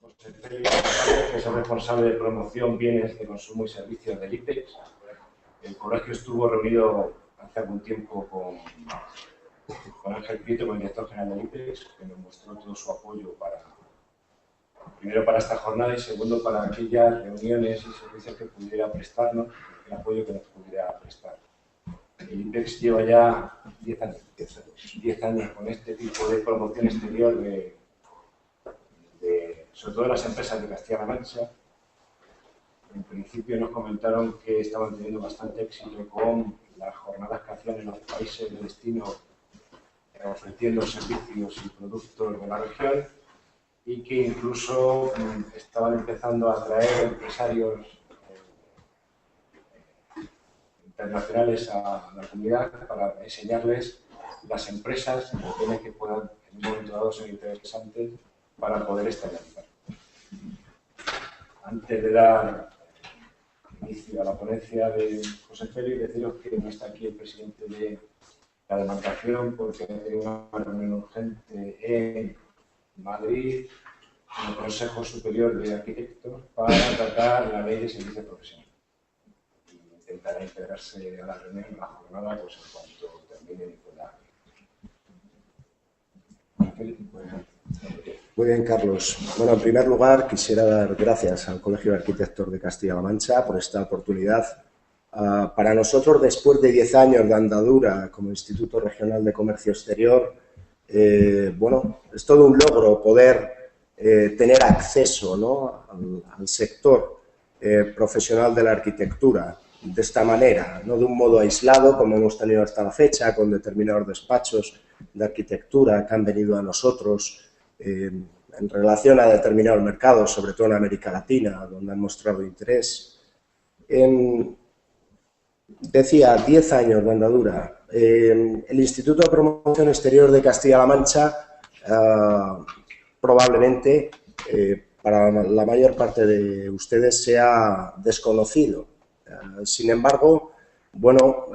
José Félix, que es el responsable de promoción, bienes de consumo y servicios del IPEX. El colegio estuvo reunido hace algún tiempo con Ángel Prieto, con el director general del IPEX, que nos mostró todo su apoyo primero para esta jornada y segundo para aquellas reuniones y servicios que pudiera prestarnos, el apoyo que nos pudiera prestar. El IPEX lleva ya 10 años con este tipo de promoción exterior sobre todo de las empresas de Castilla-La Mancha. En principio nos comentaron que estaban teniendo bastante éxito con las jornadas que hacían en los países de destino ofreciendo servicios y productos de la región y que incluso estaban empezando a atraer empresarios internacionales a la comunidad para enseñarles las empresas que puedan en un momento dado ser interesantes para poder estabilizar. Antes de dar inicio a la ponencia de José Félix, deciros que no está aquí el presidente de la demarcación porque hay una reunión urgente en Madrid, en el Consejo Superior de Arquitectos, para tratar la ley de servicio profesional. Intentará integrarse a la reunión en la jornada pues, en cuanto termine y pueda. Muy bien, Carlos. Bueno, en primer lugar, quisiera dar gracias al Colegio de Arquitectos de Castilla-La Mancha por esta oportunidad. Para nosotros, después de 10 años de andadura como Instituto Regional de Comercio Exterior, bueno, es todo un logro poder tener acceso, ¿no?, al sector profesional de la arquitectura de esta manera, no de un modo aislado como hemos tenido hasta la fecha con determinados despachos de arquitectura que han venido a nosotros en relación a determinados mercados, sobre todo en América Latina, donde han mostrado interés. Decía, 10 años de andadura. El Instituto de Promoción Exterior de Castilla-La Mancha probablemente para la mayor parte de ustedes sea desconocido. Sin embargo, bueno,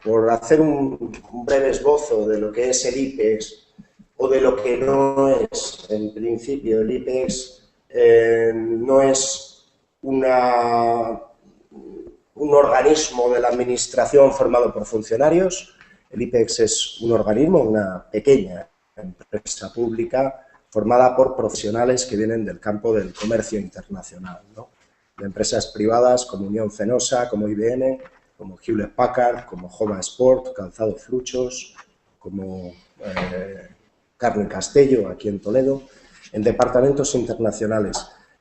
por hacer un breve esbozo de lo que es el IPEX o de lo que no es, en principio, el IPEX no es un organismo de la administración formado por funcionarios. El IPEX es un organismo, una pequeña empresa pública formada por profesionales que vienen del campo del comercio internacional, ¿no?, de empresas privadas como Unión Fenosa, como IBM, como Hewlett Packard, como Homa Sport, Calzado Fruchos, como Carmen Castello, aquí en Toledo, en departamentos internacionales.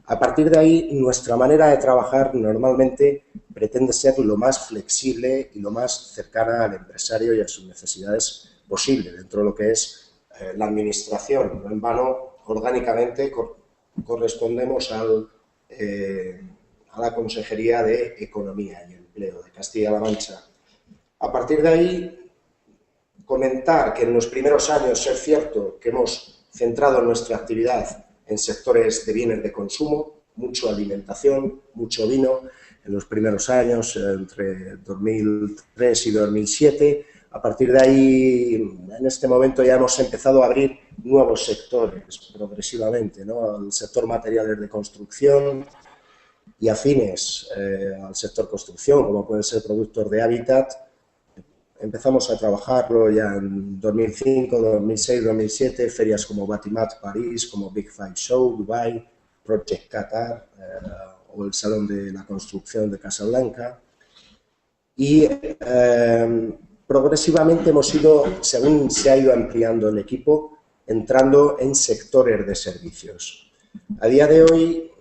A partir de ahí, nuestra manera de trabajar normalmente pretende ser lo más flexible y lo más cercana al empresario y a sus necesidades posible, dentro de lo que es la administración. No en vano, orgánicamente correspondemos a la Consejería de Economía y Empleo de Castilla-La Mancha. A partir de ahí, comentar que en los primeros años es cierto que hemos centrado nuestra actividad en sectores de bienes de consumo, mucho alimentación, mucho vino, en los primeros años, entre 2003 y 2007. A partir de ahí, en este momento ya hemos empezado a abrir nuevos sectores progresivamente, ¿no?, al sector materiales de construcción y afines al sector construcción, como pueden ser productos de hábitat. Empezamos a trabajarlo ya en 2005, 2006, 2007, ferias como Batimat París, como Big Five Show, Dubai, Project Qatar o el Salón de la Construcción de Casablanca. Y progresivamente hemos ido, según se ha ido ampliando el equipo, entrando en sectores de servicios. A día de hoy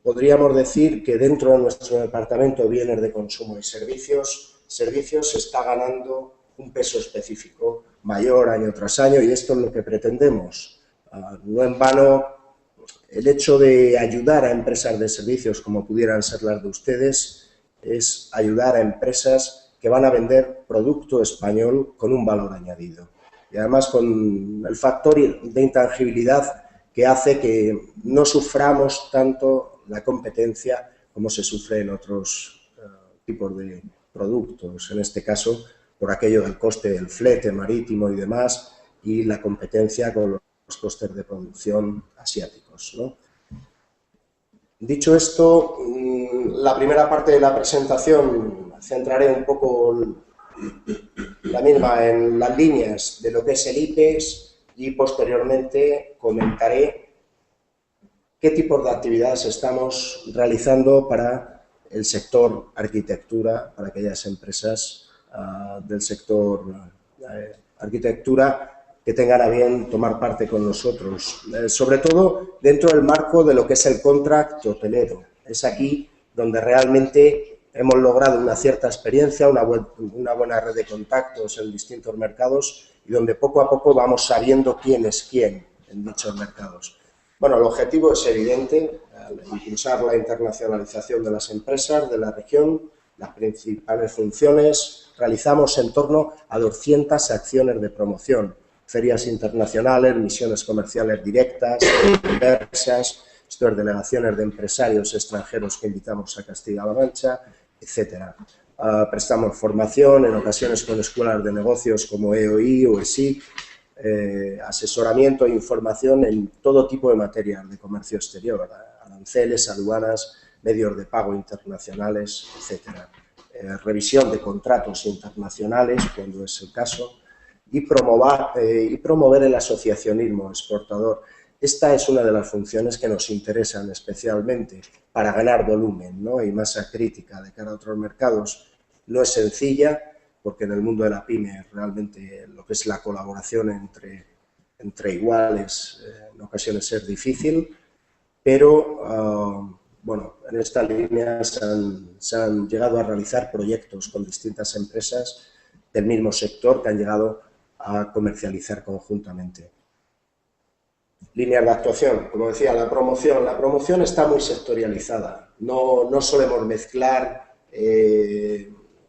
podríamos decir que dentro de nuestro departamento de bienes de consumo y servicios se está ganando un peso específico mayor año tras año y esto es lo que pretendemos. No en vano, el hecho de ayudar a empresas de servicios como pudieran ser las de ustedes es ayudar a empresas que van a vender producto español con un valor añadido y además con el factor de intangibilidad que hace que no suframos tanto la competencia como se sufre en otros tipos de productos, en este caso por aquello del coste del flete marítimo y demás y la competencia con los costes de producción asiáticos. tecnológicos, ¿no? Dicho esto, la primera parte de la presentación centraré un poco la misma en las líneas de lo que es el IPEX y posteriormente comentaré qué tipos de actividades estamos realizando para el sector arquitectura, para aquellas empresas del sector arquitectura que tengan a bien tomar parte con nosotros, sobre todo dentro del marco de lo que es el contract hotelero. Es aquí donde realmente hemos logrado una cierta experiencia, una buena red de contactos en distintos mercados y donde poco a poco vamos sabiendo quién es quién en dichos mercados. Bueno, el objetivo es evidente, impulsar la internacionalización de las empresas de la región. Las principales funciones realizamos en torno a 200 acciones de promoción, ferias internacionales, misiones comerciales directas, inversas, delegaciones de empresarios extranjeros que invitamos a Castilla-La Mancha, etcétera. Prestamos formación, en ocasiones con escuelas de negocios como EOI o ESIC, asesoramiento e información en todo tipo de materias de comercio exterior, aranceles, aduanas, medios de pago internacionales, etcétera. Revisión de contratos internacionales, cuando es el caso, y promover el asociacionismo exportador. Esta es una de las funciones que nos interesan especialmente para ganar volumen, ¿no? Y masa crítica de cara a otros mercados. No es sencilla, porque en el mundo de la pyme realmente lo que es la colaboración entre iguales en ocasiones es difícil, pero bueno, en esta línea se han llegado a realizar proyectos con distintas empresas del mismo sector que han llegado a comercializar conjuntamente. Líneas de actuación, como decía, la promoción está muy sectorializada. No solemos mezclar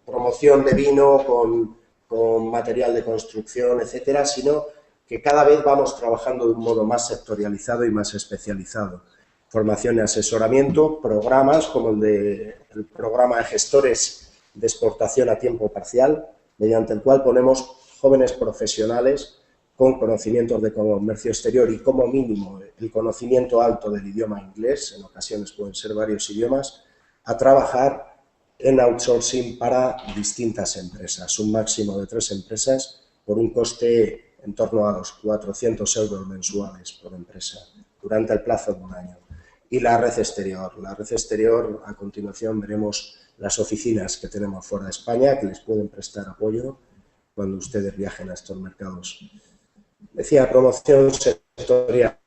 promoción de vino con material de construcción, etcétera, sino que cada vez vamos trabajando de un modo más sectorializado y más especializado. Formación y asesoramiento, programas como el programa de gestores de exportación a tiempo parcial, mediante el cual ponemos jóvenes profesionales con conocimientos de comercio exterior y como mínimo el conocimiento alto del idioma inglés, en ocasiones pueden ser varios idiomas, a trabajar en outsourcing para distintas empresas, un máximo de 3 empresas por un coste en torno a los 400 € mensuales por empresa durante el plazo de un año. Y la red exterior, a continuación veremos las oficinas que tenemos fuera de España que les pueden prestar apoyo cuando ustedes viajen a estos mercados. Decía, promoción sectorial,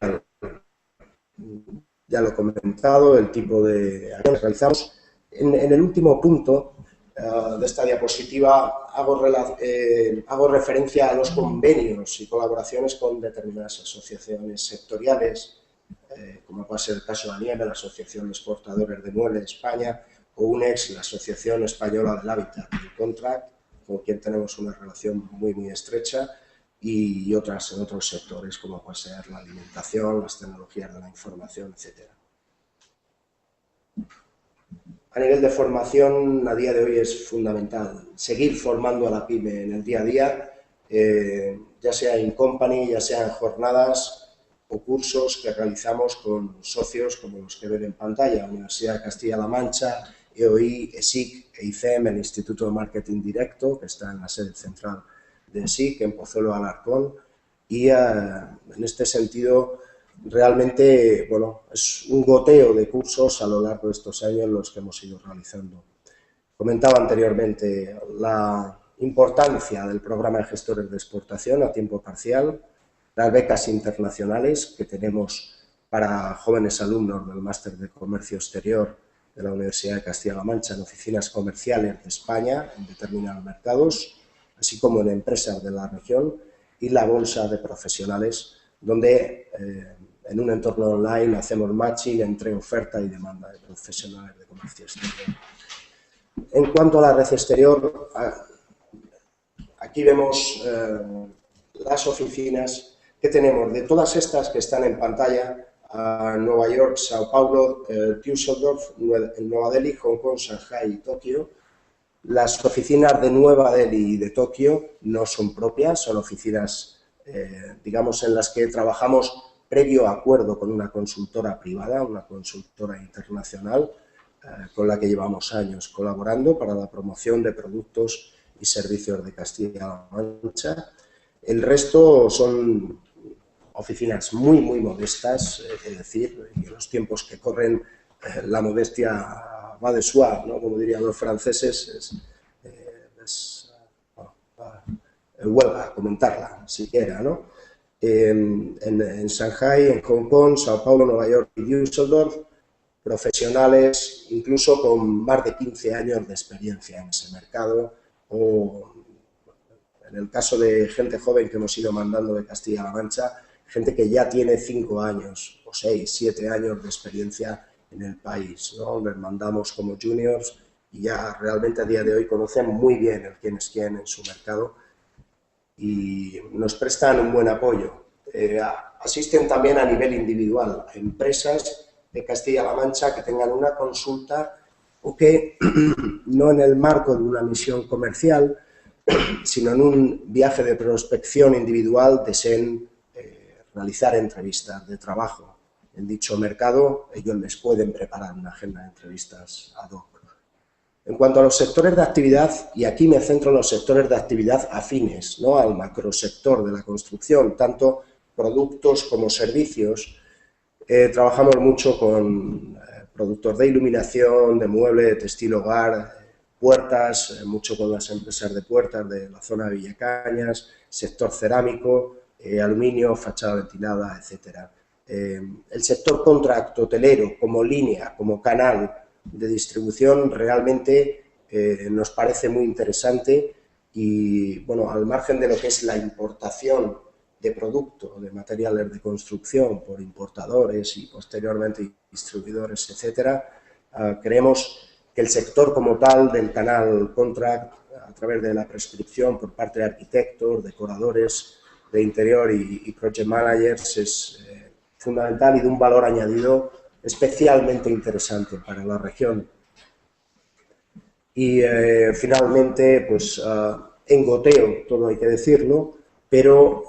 ya lo he comentado, el tipo de acciones que realizamos. En el último punto de esta diapositiva hago referencia a los convenios y colaboraciones con determinadas asociaciones sectoriales, como puede ser el caso de ANIEME, la Asociación de Exportadores de Muebles de España, o UNEX, la Asociación Española del Hábitat y Contract, con quien tenemos una relación muy estrecha, y otras en otros sectores, como puede ser la alimentación, las tecnologías de la información, etc. A nivel de formación, a día de hoy es fundamental seguir formando a la PYME en el día a día, ya sea en company, ya sea en jornadas o cursos que realizamos con socios como los que ven en pantalla, Universidad de Castilla-La Mancha, EOI, ESIC, EICEM, el Instituto de Marketing Directo, que está en la sede central de ESIC, en Pozuelo de Alarcón, y en este sentido realmente, bueno, es un goteo de cursos a lo largo de estos años los que hemos ido realizando. Comentaba anteriormente la importancia del programa de gestores de exportación a tiempo parcial, las becas internacionales que tenemos para jóvenes alumnos del Máster de Comercio Exterior de la Universidad de Castilla-La Mancha en oficinas comerciales de España en determinados mercados, así como en empresas de la región, y la bolsa de profesionales, donde en un entorno online hacemos matching entre oferta y demanda de profesionales de comercio exterior. En cuanto a la red exterior, aquí vemos las oficinas que tenemos. De todas estas que están en pantalla, Nueva York, Sao Paulo, Düsseldorf, Nueva Delhi, Hong Kong, Shanghai y Tokio. Las oficinas de Nueva Delhi y de Tokio no son propias, son oficinas, digamos, en las que trabajamos previo acuerdo con una consultora privada, una consultora internacional, con la que llevamos años colaborando para la promoción de productos y servicios de Castilla-La Mancha. El resto son oficinas muy modestas, es decir, en los tiempos que corren la modestia va de soi, ¿no? Como dirían los franceses, huelga comentarla siquiera, ¿no? En Shanghái, en Hong Kong, Sao Paulo, Nueva York y Düsseldorf, profesionales incluso con más de 15 años de experiencia en ese mercado, o en el caso de gente joven que hemos ido mandando de Castilla-La Mancha, gente que ya tiene 5 años o 6, 7 años de experiencia en el país, ¿no? Les mandamos como juniors y ya realmente a día de hoy conocen muy bien el quién es quién en su mercado y nos prestan un buen apoyo. Asisten también a nivel individual a empresas de Castilla-La Mancha que tengan una consulta o que no en el marco de una misión comercial, sino en un viaje de prospección individual deseen realizar entrevistas de trabajo. En dicho mercado, ellos les pueden preparar una agenda de entrevistas ad hoc. En cuanto a los sectores de actividad, y aquí me centro en los sectores de actividad afines, ¿no?, al macrosector de la construcción, tanto productos como servicios, trabajamos mucho con productos de iluminación, de mueble, de textil hogar, puertas, mucho con las empresas de puertas de la zona de Villacañas, sector cerámico, aluminio, fachada ventilada, etc. El sector contract hotelero como línea, como canal de distribución realmente nos parece muy interesante y, bueno, al margen de lo que es la importación de producto, de materiales de construcción por importadores y posteriormente distribuidores, etcétera, creemos que el sector como tal del canal contract, a través de la prescripción por parte de arquitectos, decoradores de interior y project managers, es fundamental y de un valor añadido especialmente interesante para la región. Y finalmente, pues en goteo, todo hay que decirlo, pero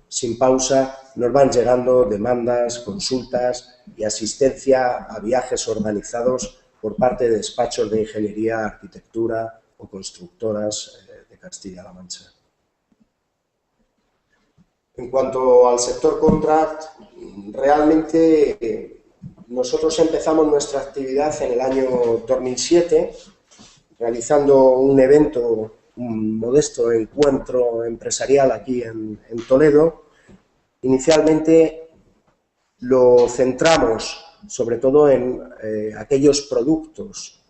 sin pausa nos van llegando demandas, consultas y asistencia a viajes organizados por parte de despachos de ingeniería, arquitectura o constructoras de Castilla-La Mancha. En cuanto al sector contract, realmente nosotros empezamos nuestra actividad en el año 2007 realizando un evento, un modesto encuentro empresarial aquí en Toledo. Inicialmente lo centramos sobre todo en aquellos productos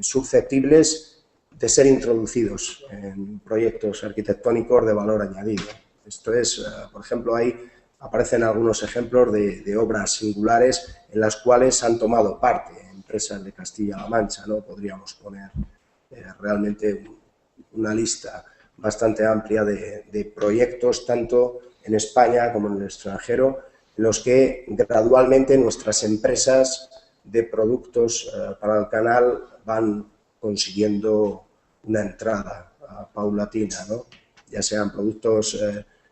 susceptibles de ser introducidos en proyectos arquitectónicos de valor añadido. Esto es, por ejemplo, ahí aparecen algunos ejemplos de obras singulares en las cuales han tomado parte empresas de Castilla-La Mancha, ¿no? Podríamos poner realmente una lista bastante amplia de proyectos, tanto en España como en el extranjero, en los que gradualmente nuestras empresas de productos para el canal van consiguiendo una entrada paulatina, ¿no? Ya sean productos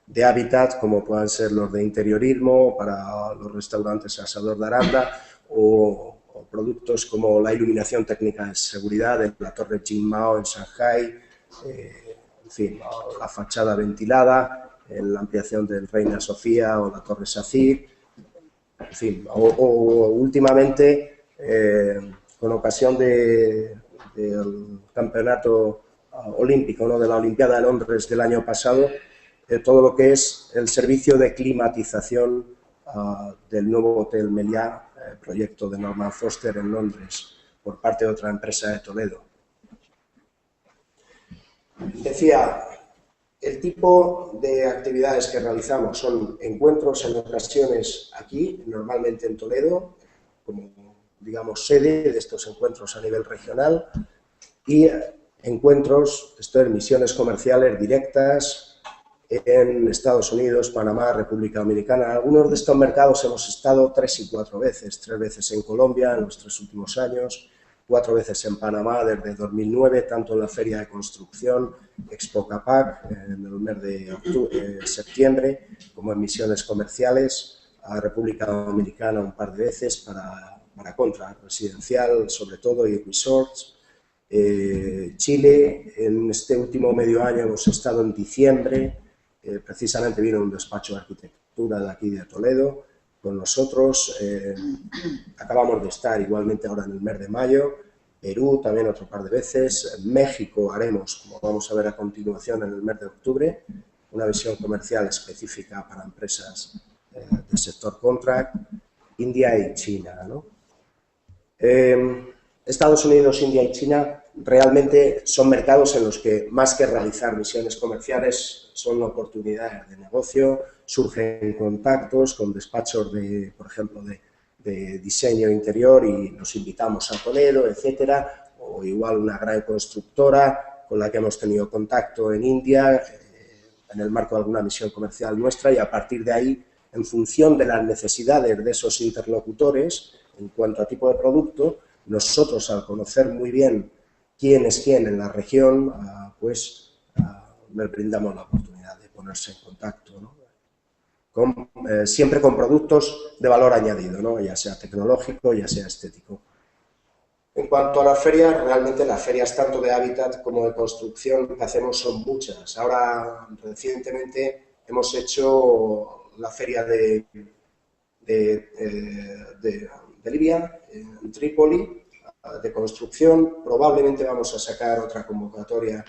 de hábitat, como puedan ser los de interiorismo para los restaurantes Asador de Aranda, o productos como la iluminación técnica de seguridad de la Torre Qingmao en Shanghái, en fin, la fachada ventilada, la ampliación del Reina Sofía o la Torre Safir, en fin, o últimamente, con ocasión del campeonato olímpico, ¿no?, de la Olimpiada de Londres del año pasado, todo lo que es el servicio de climatización del nuevo Hotel Meliá, proyecto de Norman Foster en Londres, por parte de otra empresa de Toledo. Decía, el tipo de actividades que realizamos son encuentros en ocasiones aquí, normalmente en Toledo, como, digamos, sede de estos encuentros a nivel regional, y encuentros, esto es, misiones comerciales directas en Estados Unidos, Panamá, República Dominicana. En algunos de estos mercados hemos estado 3 y 4 veces, 3 veces en Colombia en los 3 últimos años, 4 veces en Panamá desde 2009, tanto en la Feria de Construcción, Expo Capac, en el mes de septiembre, como en misiones comerciales, a República Dominicana un par de veces para contra residencial, sobre todo, y resorts. Chile, en este último medio año hemos estado en diciembre, precisamente vino un despacho de arquitectura de aquí de Toledo con nosotros, acabamos de estar igualmente ahora en el mes de mayo, Perú también otro par de veces, México haremos, como vamos a ver a continuación, en el mes de octubre, una visión comercial específica para empresas del sector contract, India y China, ¿no? Estados Unidos, India y China realmente son mercados en los que, más que realizar misiones comerciales, son oportunidades de negocio, surgen contactos con despachos de, por ejemplo, de diseño interior y nos invitamos a Toledo, etcétera, o igual una gran constructora con la que hemos tenido contacto en India, en el marco de alguna misión comercial nuestra, y a partir de ahí, en función de las necesidades de esos interlocutores, en cuanto a tipo de producto, nosotros, al conocer muy bien quién es quién en la región, pues les brindamos la oportunidad de ponerse en contacto, ¿no? Siempre con productos de valor añadido, ¿no? Ya sea tecnológico, ya sea estético. En cuanto a las ferias, realmente las ferias tanto de hábitat como de construcción que hacemos son muchas. Ahora, recientemente, hemos hecho la feria de Libia, en Trípoli, de construcción. Probablemente vamos a sacar otra convocatoria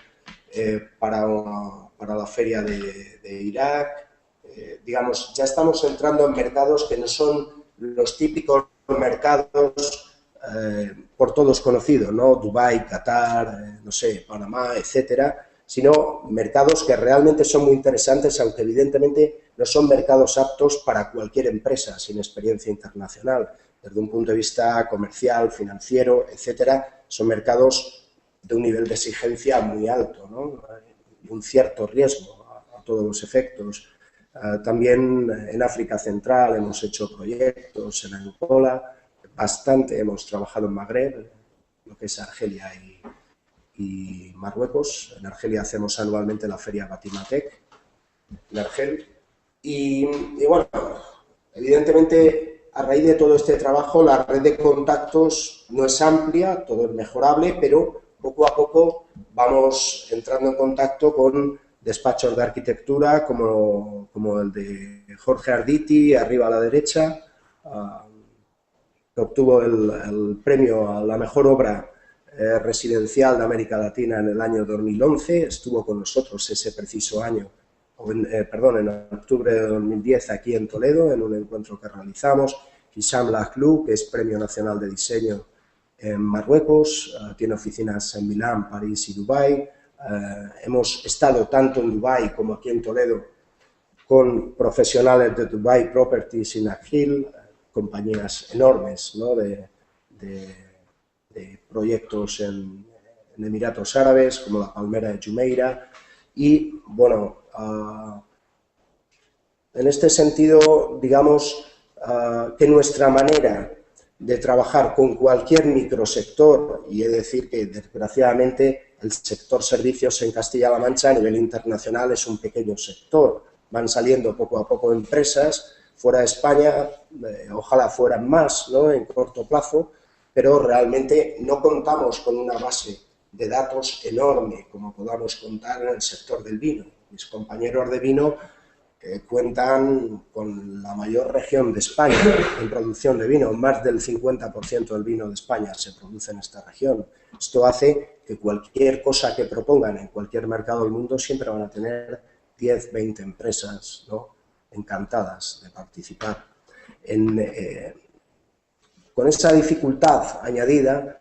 para la feria de Irak. Digamos, ya estamos entrando en mercados que no son los típicos mercados por todos conocidos, ¿no? Dubái, Qatar, no sé, Panamá, etcétera, sino mercados que realmente son muy interesantes, aunque evidentemente no son mercados aptos para cualquier empresa sin experiencia internacional. Desde un punto de vista comercial, financiero, etcétera, son mercados de un nivel de exigencia muy alto, ¿no? Un cierto riesgo a todos los efectos. También en África Central hemos hecho proyectos, en Angola, bastante hemos trabajado en Magreb, lo que es Argelia y Marruecos. En Argelia hacemos anualmente la feria Batimatec, en Argel. Y bueno, evidentemente, a raíz de todo este trabajo, la red de contactos no es amplia, todo es mejorable, pero poco a poco vamos entrando en contacto con despachos de arquitectura como el de Jorge Arditi, arriba a la derecha, que obtuvo el premio a la mejor obra residencial de América Latina en el año 2011, estuvo con nosotros ese preciso año, en octubre de 2010 aquí en Toledo, en un encuentro que realizamos. Hisham Lahlou, que es Premio Nacional de Diseño en Marruecos, tiene oficinas en Milán, París y Dubái. Hemos estado tanto en Dubái como aquí en Toledo con profesionales de Dubai Properties y Nakhil, compañías enormes, ¿no? de proyectos en Emiratos Árabes, como la Palmera de Jumeirah. Y, bueno, en este sentido, digamos que nuestra manera de trabajar con cualquier microsector, y he de decir que, desgraciadamente, el sector servicios en Castilla-La Mancha a nivel internacional es un pequeño sector. Van saliendo poco a poco empresas fuera de España, ojalá fueran más, ¿no?, en corto plazo, pero realmente no contamos con una base de datos enorme como podamos contar en el sector del vino. Mis compañeros de vino cuentan con la mayor región de España en producción de vino. Más del 50% del vino de España se produce en esta región. Esto hace que cualquier cosa que propongan en cualquier mercado del mundo siempre van a tener 10, 20 empresas, ¿no?, encantadas de participar. Con esa dificultad añadida,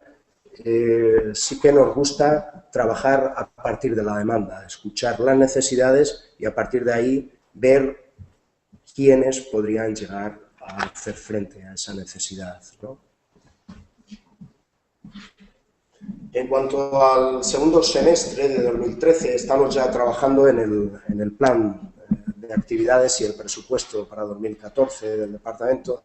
sí que nos gusta trabajar a partir de la demanda, escuchar las necesidades y a partir de ahí ver quiénes podrían llegar a hacer frente a esa necesidad, ¿no? En cuanto al segundo semestre de 2013, estamos ya trabajando en el plan de actividades y el presupuesto para 2014 del departamento.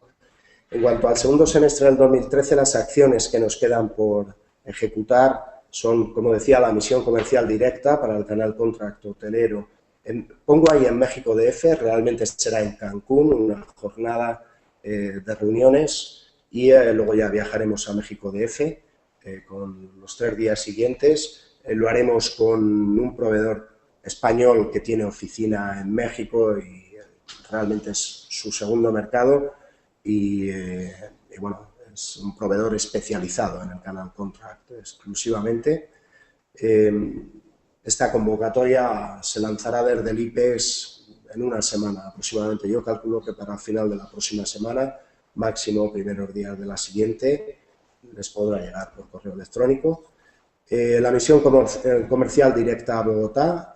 En cuanto al segundo semestre del 2013, las acciones que nos quedan por ejecutar son, como decía, la misión comercial directa para el canal Contract hotelero. Pongo ahí en México DF, realmente será en Cancún, una jornada de reuniones, y luego ya viajaremos a México DF con los 3 días siguientes. Lo haremos con un proveedor español que tiene oficina en México y realmente es su segundo mercado y bueno, es un proveedor especializado en el canal Contract exclusivamente. Esta convocatoria se lanzará desde el IPEX en una semana aproximadamente. Yo calculo que para el final de la próxima semana, máximo primeros días de la siguiente, les podrá llegar por correo electrónico. La misión comercial directa a Bogotá,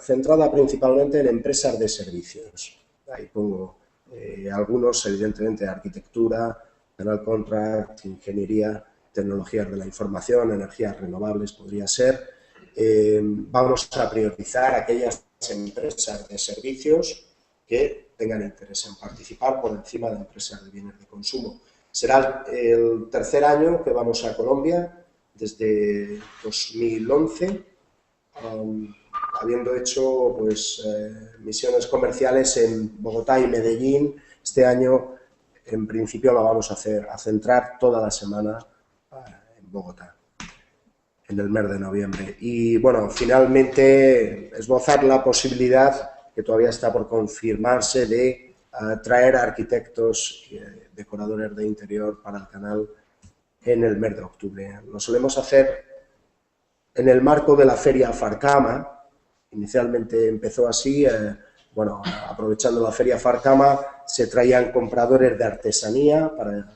centrada principalmente en empresas de servicios. Ahí pongo algunos, evidentemente, arquitectura, canal Contract, ingeniería, tecnologías de la información, energías renovables podría ser. Vamos a priorizar aquellas empresas de servicios que tengan interés en participar por encima de empresas de bienes de consumo. Será el tercer año que vamos a Colombia, desde 2011, habiendo hecho pues, misiones comerciales en Bogotá y Medellín. Este año, en principio, lo vamos a centrar toda la semana en Bogotá, en el mes de noviembre. Y, bueno, finalmente, esbozar la posibilidad, que todavía está por confirmarse, de traer arquitectos y decoradores de interior para el canal en el mes de octubre. Lo solemos hacer en el marco de la feria Farcama. Inicialmente empezó así, bueno, aprovechando la feria Farcama, se traían compradores de artesanía para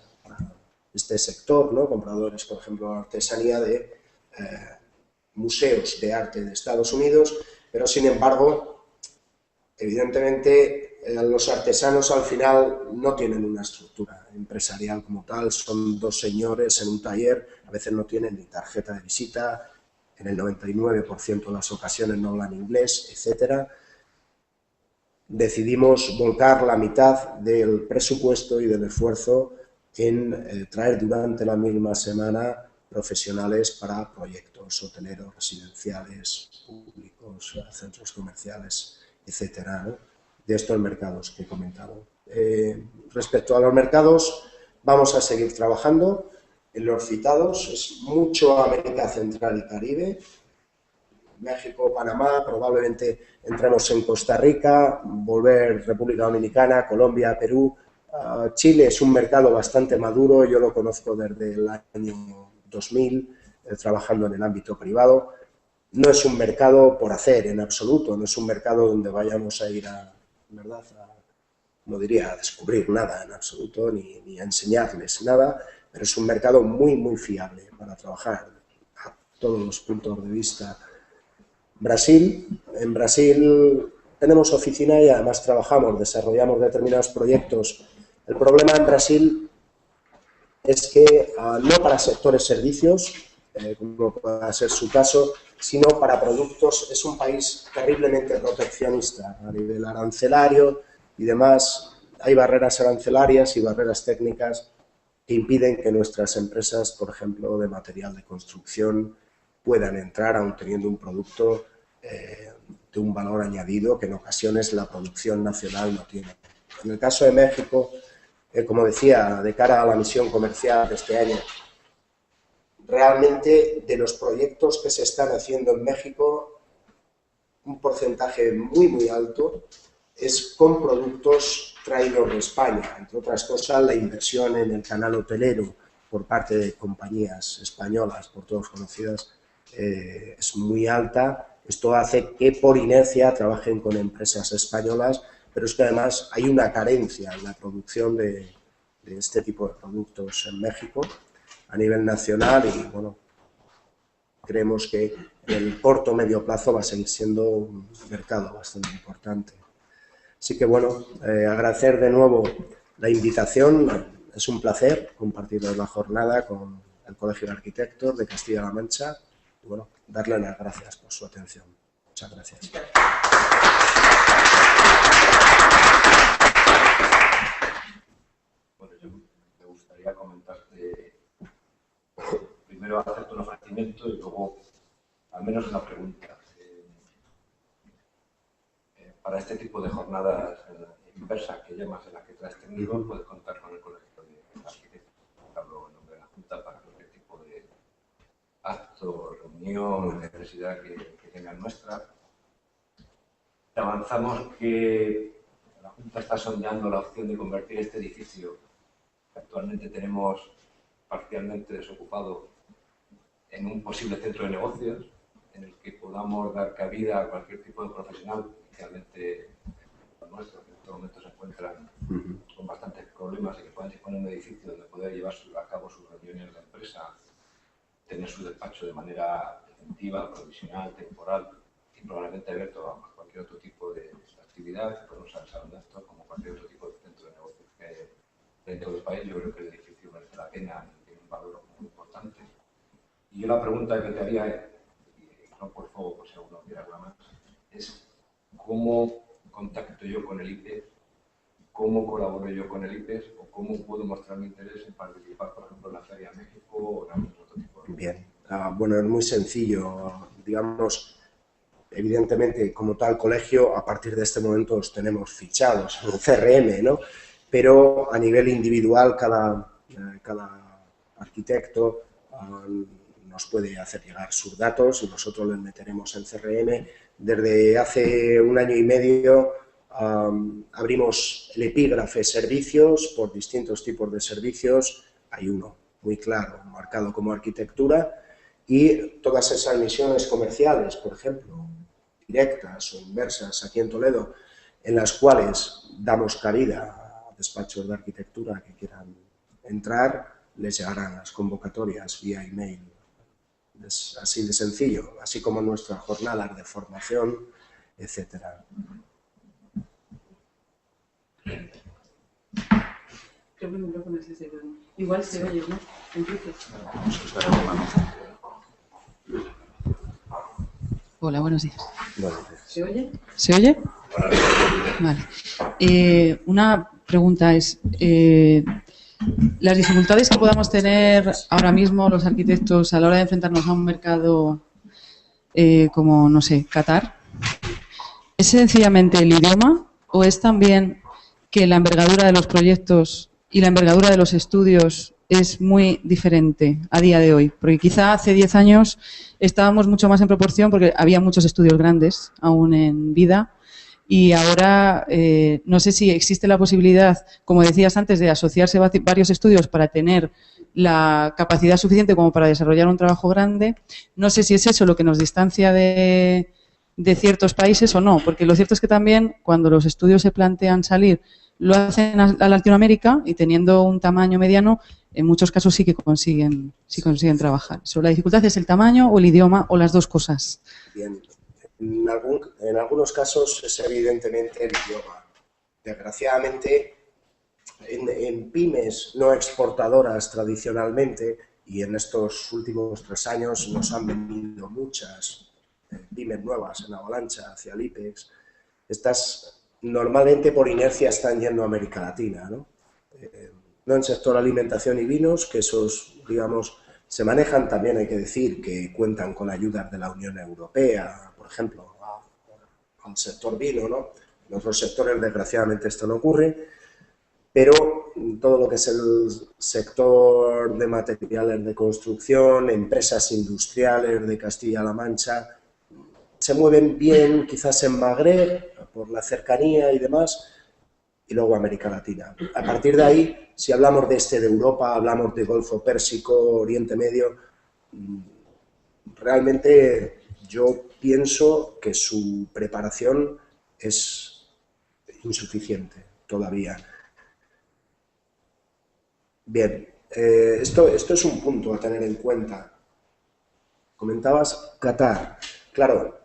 este sector, ¿no? Compradores, por ejemplo, de artesanía de museos de arte de Estados Unidos, pero sin embargo, evidentemente, los artesanos al final no tienen una estructura empresarial como tal, son 2 señores en un taller, a veces no tienen ni tarjeta de visita, en el 99% de las ocasiones no hablan inglés, etc. Decidimos volcar la mitad del presupuesto y del esfuerzo en traer durante la misma semana profesionales para proyectos hoteleros, residenciales, públicos, centros comerciales, etcétera, ¿no? De estos mercados que he comentado. Respecto a los mercados, vamos a seguir trabajando en los citados. Es mucho América Central y Caribe, México, Panamá, probablemente entremos en Costa Rica, volver República Dominicana, Colombia, Perú. Chile es un mercado bastante maduro, yo lo conozco desde el año 2000, trabajando en el ámbito privado. No es un mercado por hacer en absoluto, no es un mercado donde vayamos a ir ¿verdad? No diría a descubrir nada en absoluto, ni a enseñarles nada, pero es un mercado muy, muy fiable para trabajar a todos los puntos de vista. Brasil, en Brasil tenemos oficina y además trabajamos, desarrollamos determinados proyectos. El problema en Brasil es que no para sectores servicios, como pueda ser su caso, sino para productos. Es un país terriblemente proteccionista a nivel arancelario y demás. Hay barreras arancelarias y barreras técnicas que impiden que nuestras empresas, por ejemplo, de material de construcción, puedan entrar aun teniendo un producto de un valor añadido que en ocasiones la producción nacional no tiene. En el caso de México, como decía, de cara a la misión comercial de este año, realmente de los proyectos que se están haciendo en México, un porcentaje muy, muy alto es con productos traídos de España. Entre otras cosas, la inversión en el canal hotelero por parte de compañías españolas, por todos conocidas, es muy alta. Esto hace que por inercia trabajen con empresas españolas, pero es que además hay una carencia en la producción de este tipo de productos en México a nivel nacional y, bueno, creemos que en el corto o medio plazo va a seguir siendo un mercado bastante importante. Así que, bueno, agradecer de nuevo la invitación. Es un placer compartir la jornada con el Colegio de Arquitectos de Castilla-La Mancha y, bueno, darle las gracias por su atención. Muchas gracias. Bueno, yo me gustaría comentarte primero hacerte un ofrecimiento y luego al menos una pregunta. Para este tipo de jornadas inversas que llamas en las que traes técnicos, puedes contar con el Colegio de Arquitectos, en nombre de la Junta, para cualquier tipo de acto, reunión, necesidad que tengan nuestra. Avanzamos que la Junta está sondeando la opción de convertir este edificio, que actualmente tenemos parcialmente desocupado, en un posible centro de negocios, en el que podamos dar cabida a cualquier tipo de profesional, especialmente los nuestros, que en estos momentos se encuentran con bastantes problemas y que puedan disponer de un edificio donde poder llevar a cabo sus reuniones de empresa, tener su despacho de manera preventiva, provisional, temporal y probablemente abierto a cualquier otro tipo de actividad, que podemos usar el salón de actos como cualquier otro tipo de centro de negocios que hay dentro del país. Yo creo que el edificio merece la pena y tiene un valor muy importante. Y yo la pregunta que te haría, no por favor, pues si alguno quiere hablar más, es ¿cómo contacto yo con el IPEX? ¿Cómo colaboro yo con el IPEX? ¿O cómo puedo mostrar mi interés en participar, por ejemplo, en la Feria de México o en algún otro tipo de... Bien, bueno, es muy sencillo. Digamos, evidentemente, como tal colegio, a partir de este momento os tenemos fichados en CRM, ¿no? Pero a nivel individual, cada arquitecto nos puede hacer llegar sus datos y nosotros les meteremos en CRM. Desde hace 1 año y medio abrimos el epígrafe servicios por distintos tipos de servicios. Hay uno muy claro, marcado como arquitectura, y todas esas misiones comerciales, por ejemplo, directas o inversas aquí en Toledo, en las cuales damos cabida a despachos de arquitectura que quieran entrar, les llegarán las convocatorias vía email. Es así de sencillo, así como nuestras jornadas de formación, etcétera. Creo que el micrófono es ese, igual se oye, ¿no? Enrique. Hola, buenos días. ¿Se oye? ¿Se oye? Vale. Una pregunta es, las dificultades que podamos tener ahora mismo los arquitectos a la hora de enfrentarnos a un mercado como, no sé, Qatar, ¿es sencillamente el idioma o es también que la envergadura de los proyectos y la envergadura de los estudios es muy diferente a día de hoy? Porque quizá hace 10 años estábamos mucho más en proporción porque había muchos estudios grandes aún en vida y ahora no sé si existe la posibilidad, como decías antes, de asociarse varios estudios para tener la capacidad suficiente como para desarrollar un trabajo grande. No sé si es eso lo que nos distancia de ciertos países o no, porque lo cierto es que también cuando los estudios se plantean salir, lo hacen a Latinoamérica y teniendo un tamaño mediano, en muchos casos sí que consiguen trabajar. ¿Sobre la dificultad es el tamaño o el idioma o las dos cosas? Bien, en algunos casos es evidentemente el idioma. Desgraciadamente, en pymes no exportadoras tradicionalmente, y en estos últimos 3 años nos han venido muchas pymes nuevas en avalancha hacia el IPEX, estas normalmente por inercia están yendo a América Latina, ¿no? No en sector alimentación y vinos, que esos, digamos, se manejan, también hay que decir que cuentan con ayudas de la Unión Europea, por ejemplo, al sector vino, ¿no? En otros sectores, desgraciadamente, esto no ocurre, pero todo lo que es el sector de materiales de construcción, empresas industriales de Castilla-La Mancha, se mueven bien quizás en Magreb, por la cercanía y demás, y luego América Latina. A partir de ahí, si hablamos de este de Europa, hablamos de Golfo Pérsico, Oriente Medio, realmente yo pienso que su preparación es insuficiente todavía. Bien, esto es un punto a tener en cuenta. Comentabas Qatar. Claro,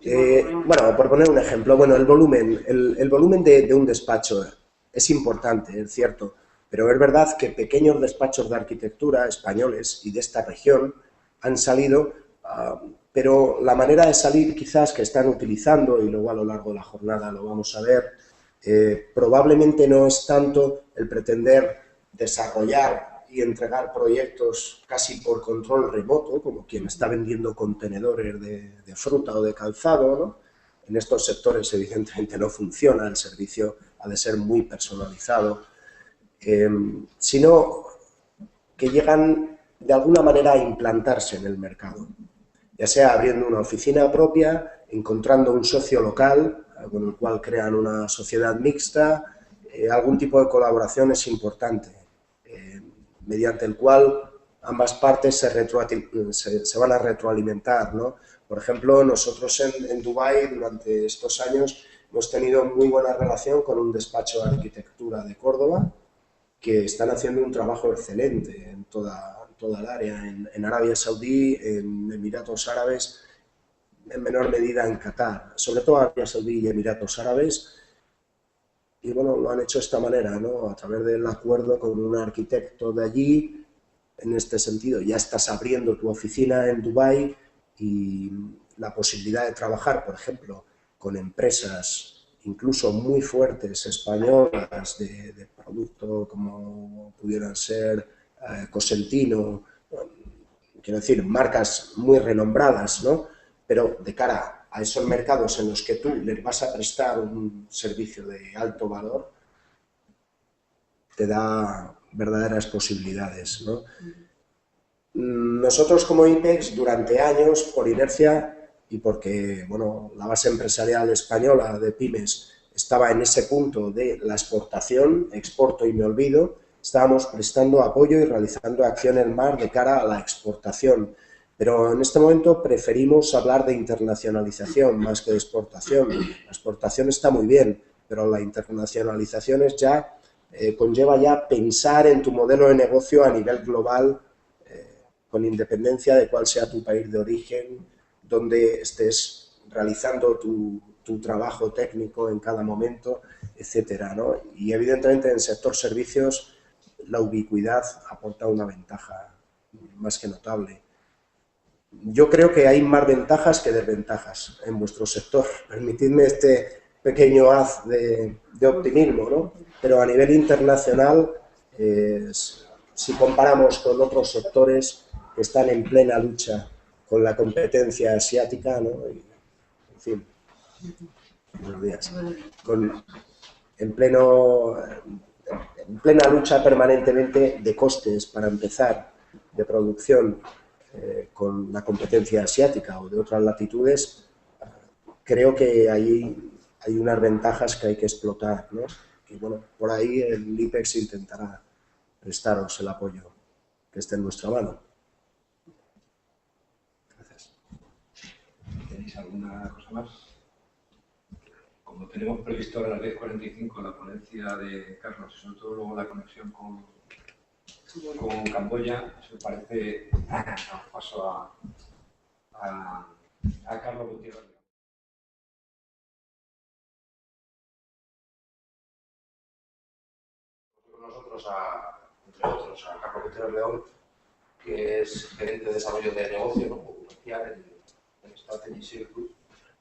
bueno, por poner un ejemplo, bueno, el volumen de un despacho es importante, es cierto, pero es verdad que pequeños despachos de arquitectura españoles y de esta región han salido, pero la manera de salir quizás que están utilizando, y luego a lo largo de la jornada lo vamos a ver, probablemente no es tanto el pretender desarrollar y entregar proyectos casi por control remoto, como quien está vendiendo contenedores de fruta o de calzado, ¿no? En estos sectores, evidentemente, no funciona, el servicio ha de ser muy personalizado, sino que llegan de alguna manera a implantarse en el mercado, ya sea abriendo una oficina propia, encontrando un socio local con el cual crean una sociedad mixta, algún tipo de colaboración es importante, mediante el cual ambas partes se van a retroalimentar, ¿no? Por ejemplo, nosotros en Dubái durante estos años hemos tenido muy buena relación con un despacho de arquitectura de Córdoba que están haciendo un trabajo excelente en toda el área, en Arabia Saudí, en Emiratos Árabes, en menor medida en Qatar, sobre todo Arabia Saudí y Emiratos Árabes. Y bueno, lo han hecho de esta manera, ¿no? A través del acuerdo con un arquitecto de allí, en este sentido, ya estás abriendo tu oficina en Dubái y la posibilidad de trabajar, por ejemplo, con empresas incluso muy fuertes españolas de producto como pudieran ser Cosentino, quiero decir, marcas muy renombradas, ¿no? Pero de cara a esos mercados en los que tú les vas a prestar un servicio de alto valor, te da verdaderas posibilidades, ¿no? Nosotros como IPEX durante años, por inercia y porque bueno, la base empresarial española de pymes estaba en ese punto de la exportación, exporto y me olvido, estábamos prestando apoyo y realizando acciones más de cara a la exportación. Pero en este momento preferimos hablar de internacionalización más que de exportación. La exportación está muy bien, pero la internacionalización es ya, conlleva ya pensar en tu modelo de negocio a nivel global, con independencia de cuál sea tu país de origen, donde estés realizando tu trabajo técnico en cada momento, etcétera, ¿no? Y evidentemente en el sector servicios la ubicuidad aporta una ventaja más que notable. Yo creo que hay más ventajas que desventajas en vuestro sector. Permitidme este pequeño haz de optimismo, ¿no? Pero a nivel internacional, si comparamos con otros sectores que están en plena lucha con la competencia asiática, ¿no? Y, en fin, buenos días. En plena lucha permanentemente de costes para empezar, de producción, con la competencia asiática o de otras latitudes, creo que hay unas ventajas que hay que explotar, ¿no? Y bueno, por ahí el IPEX intentará prestaros el apoyo que esté en nuestra mano. Gracias. ¿Tenéis alguna cosa más? Como tenemos previsto a las 10:45 la ponencia de Carlos y sobre todo luego la conexión con Camboya, si os parece, damos paso a Carlos Gutiérrez. Nosotros, entre otros, a Carlos Gutiérrez León, que es gerente de desarrollo de negocio, ¿no? Comercial en Strategy Circle,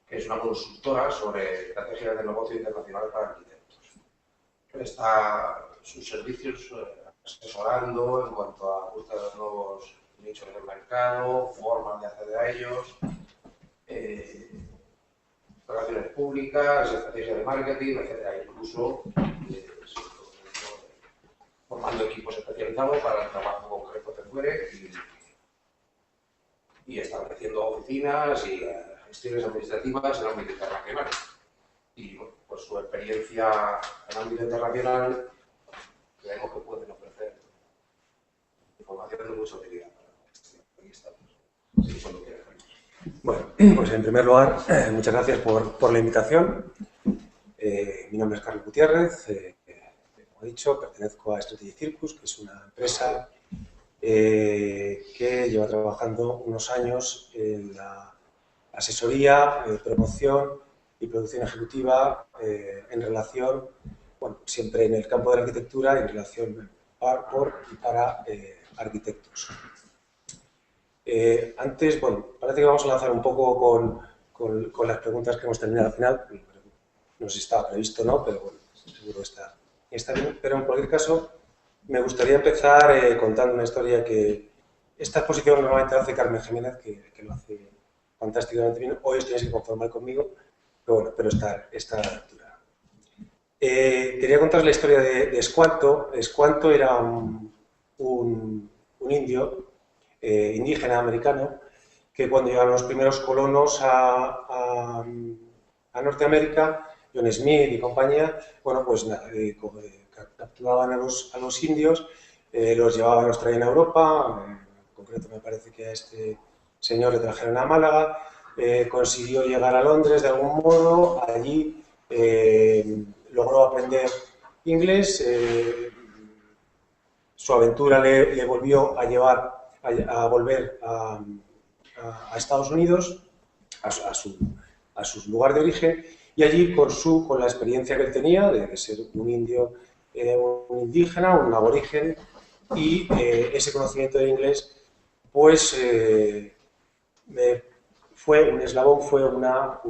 que es una consultora sobre estrategias de negocio internacionales para arquitectos. Está sus servicios asesorando en cuanto a búsqueda de nuevos nichos del mercado, formas de acceder a ellos, relaciones públicas, estrategias de marketing, etc. Incluso formando equipos especializados para el trabajo concreto que fuere y estableciendo oficinas y gestiones administrativas en ámbito internacional. Y bueno, pues su experiencia en ámbito internacional creemos que pueden ofrecer información de mucha utilidad. Aquí estamos. Sí, cuando quieras. Bueno, pues en primer lugar, muchas gracias por la invitación. Mi nombre es Carlos Gutiérrez, como he dicho, pertenezco a Strategy Circus, que es una empresa que lleva trabajando unos años en la asesoría, promoción y producción ejecutiva en relación, bueno, siempre en el campo de la arquitectura, en relación por y para arquitectos. Antes, bueno, parece que vamos a lanzar un poco con las preguntas que hemos terminado al final. No sé si estaba previsto o no, pero bueno, seguro está bien. Pero en cualquier caso, Me gustaría empezar contando una historia que esta exposición normalmente la hace Carmen Jiménez, que lo hace fantásticamente bien. Hoy os tenéis que conformar conmigo, pero bueno, pero está a la altura. Quería contaros la historia de Escuanto. Escuanto era un indio, indígena americano, que cuando llegaron los primeros colonos a Norteamérica, John Smith y compañía, bueno, pues capturaban a los indios, los llevaban, los traían a Europa, en concreto me parece que a este señor le trajeron a Málaga, consiguió llegar a Londres de algún modo, allí logró aprender inglés, su aventura le volvió a llevar a volver a Estados Unidos, a su lugar de origen, y allí con la experiencia que él tenía de ser un indio, un indígena, un aborigen, y ese conocimiento de inglés, pues fue un eslabón, fue una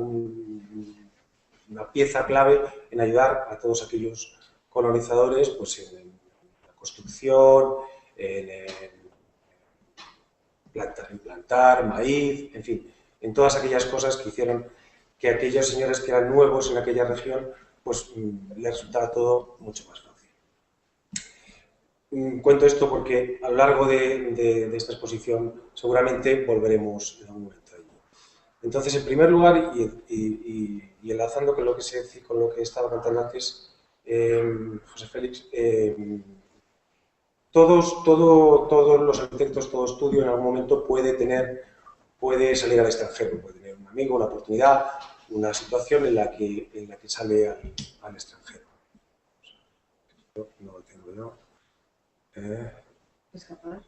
pieza clave en ayudar a todos aquellos colonizadores, pues en la construcción, en plantar maíz, en fin, en todas aquellas cosas que hicieron que aquellos señores que eran nuevos en aquella región, pues les resultara todo mucho más fácil. Cuento esto porque a lo largo de esta exposición seguramente volveremos en algún momento a ello. Entonces, en primer lugar, y enlazando con lo que estaba contando antes José Félix, todos los arquitectos, todo estudio en algún momento puede salir al extranjero, puede tener un amigo, una oportunidad, una situación en la que sale al extranjero. No lo tengo yo. Escapar.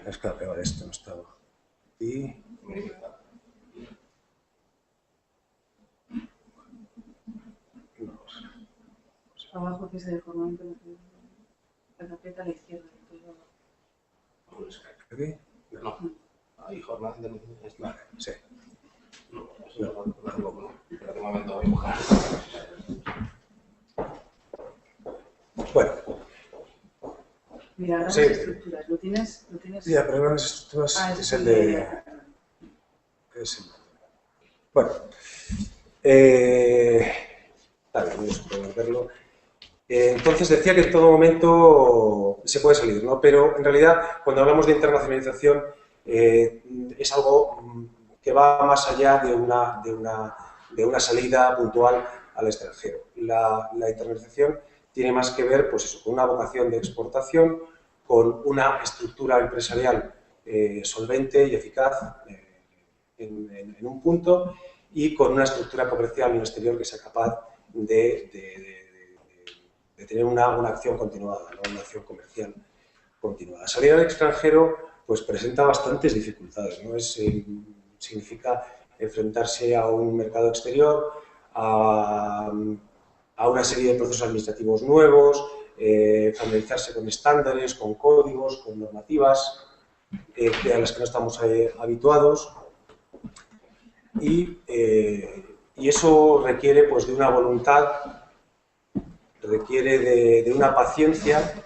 Escape, vale, esto no estaba. Y... Abajo que se deforma la carpeta a la izquierda. ¿Aquí? No. Hay jornadas de... Vale, sí. No, tampoco, no. Espérate un momento, voy a buscar. Bueno. Mira, grandes Sí. estructuras. ¿Lo tienes? Sí, pero grandes estructuras es el de... Bueno. Vale, vamos a poder verlo. Entonces decía que en todo momento se puede salir, ¿no? Pero en realidad cuando hablamos de internacionalización es algo que va más allá de una salida puntual al extranjero. La internacionalización tiene más que ver, pues eso, con una vocación de exportación, con una estructura empresarial solvente y eficaz en un punto, y con una estructura comercial en el exterior que sea capaz de tener una acción continuada, ¿no? Una acción comercial continuada. Salir al extranjero pues presenta bastantes dificultades, ¿no? Significa enfrentarse a un mercado exterior, a una serie de procesos administrativos nuevos, familiarizarse con estándares, con códigos, con normativas a las que no estamos habituados, y eso requiere pues de una voluntad, requiere de una paciencia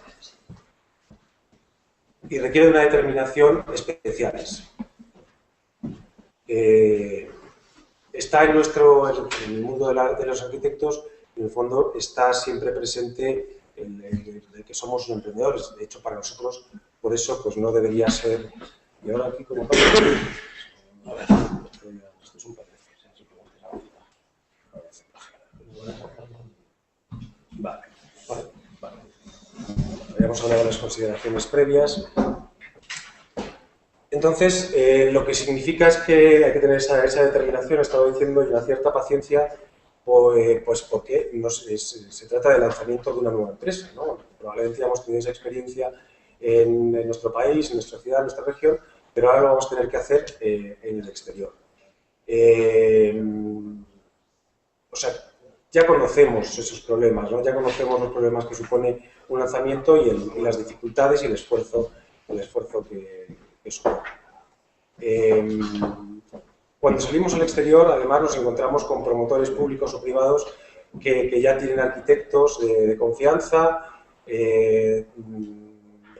y requiere de una determinación especiales. Está en el mundo de los arquitectos, en el fondo está siempre presente el que somos emprendedores. De hecho, para nosotros, por eso, pues no debería ser... Y ahora aquí como... A ver, esto es un PDF. Vale. Habíamos hablado de las consideraciones previas. Entonces, lo que significa es que hay que tener esa determinación, he estado diciendo, y una cierta paciencia, pues porque se trata del lanzamiento de una nueva empresa, ¿no? Probablemente ya hemos tenido esa experiencia en nuestro país, en nuestra ciudad, en nuestra región, pero ahora lo vamos a tener que hacer en el exterior. O sea, ya conocemos esos problemas, ¿no? Ya conocemos los problemas que supone un lanzamiento y las dificultades y el esfuerzo que supone. Cuando salimos al exterior, además, nos encontramos con promotores públicos o privados que ya tienen arquitectos de confianza,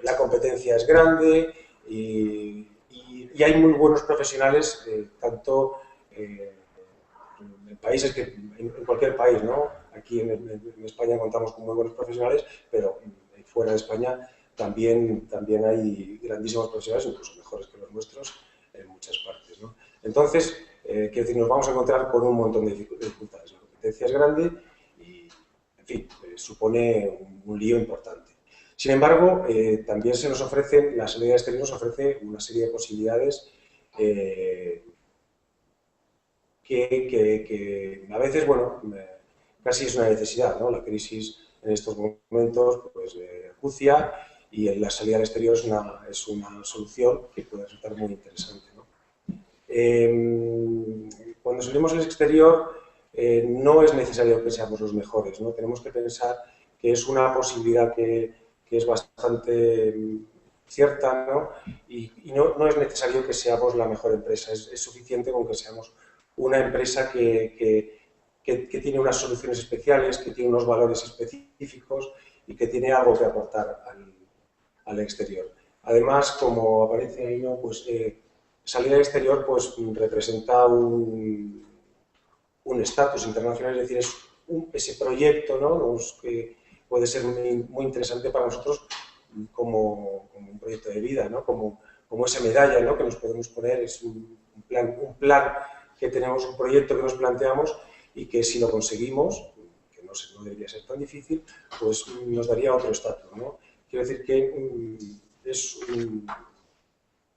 la competencia es grande y hay muy buenos profesionales, tanto en países en cualquier país, ¿no? Aquí en España contamos con muy buenos profesionales, pero fuera de España también hay grandísimos profesionales, incluso mejores que los nuestros, en muchas partes, ¿no? Entonces, quiero decir, nos vamos a encontrar con un montón de dificultades. La competencia es grande y, en fin, supone un lío importante. Sin embargo, también se nos ofrecen, la salida exterior nos ofrece una serie de posibilidades que a veces, bueno, casi es una necesidad, ¿no? La crisis en estos momentos pues, acucia y la salida al exterior es una solución que puede resultar muy interesante, ¿no? Cuando salimos al exterior no es necesario que seamos los mejores, ¿no? Tenemos que pensar que es una posibilidad que es bastante cierta, ¿no? Y no es necesario que seamos la mejor empresa, es suficiente con que seamos una empresa que tiene unas soluciones especiales, que tiene unos valores específicos y que tiene algo que aportar al exterior. Además, como aparece ahí, ¿no? Pues, salir al exterior pues, representa un estatus internacional, es decir, es ese proyecto, ¿no? Que puede ser muy interesante para nosotros como un proyecto de vida, ¿no? Como esa medalla, ¿no? Que nos podemos poner, es un plan que tenemos, un proyecto que nos planteamos y que si lo conseguimos, que no debería ser tan difícil, pues nos daría otro estatus, ¿no? Quiero decir que es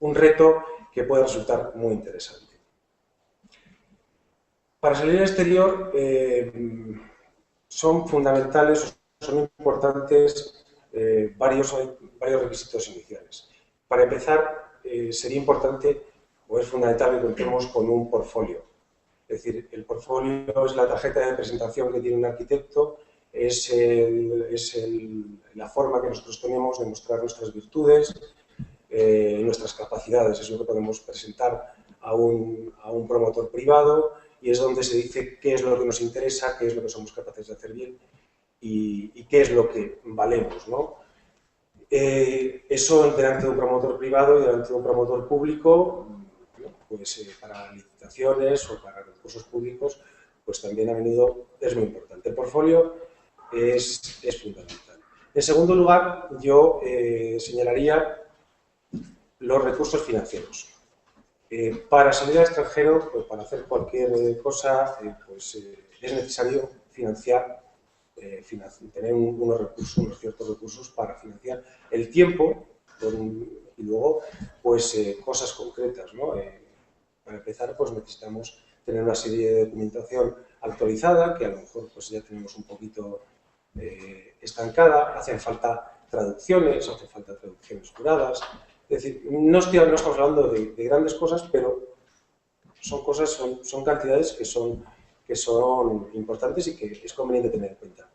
un reto que puede resultar muy interesante. Para salir al exterior son fundamentales, son importantes varios requisitos iniciales. Para empezar, sería importante o es fundamental que contemos con un portfolio. Es decir, el portfolio es la tarjeta de presentación que tiene un arquitecto, es la forma que nosotros tenemos de mostrar nuestras virtudes, nuestras capacidades, es lo que podemos presentar a un promotor privado y es donde se dice qué es lo que nos interesa, qué es lo que somos capaces de hacer bien y qué es lo que valemos, ¿no? Eso delante de un promotor privado y delante de un promotor público, pues para licitaciones o para recursos públicos, pues también a menudo es muy importante. El portfolio es fundamental. En segundo lugar, yo señalaría los recursos financieros. Para salir al extranjero, pues para hacer cualquier cosa, pues es necesario financiar, tener unos ciertos recursos para financiar el tiempo y luego, pues cosas concretas, ¿no? Para empezar, pues necesitamos tener una serie de documentación actualizada, que a lo mejor pues ya tenemos un poquito estancada, hacen falta traducciones juradas. Es decir, no estamos hablando de grandes cosas, pero son cantidades que son importantes y que es conveniente tener en cuenta.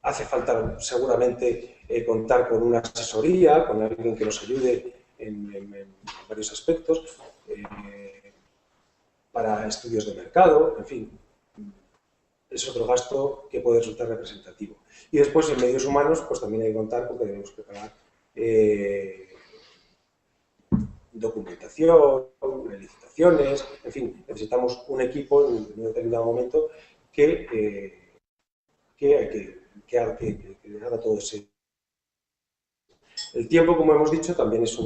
Hace falta seguramente contar con una asesoría, con alguien que nos ayude en varios aspectos, para estudios de mercado, en fin. Es otro gasto que puede resultar representativo. Y después, en medios humanos, pues también hay que contar con que debemos preparar documentación, licitaciones, en fin, necesitamos un equipo en un determinado momento que haga todo ese. El tiempo, como hemos dicho, también es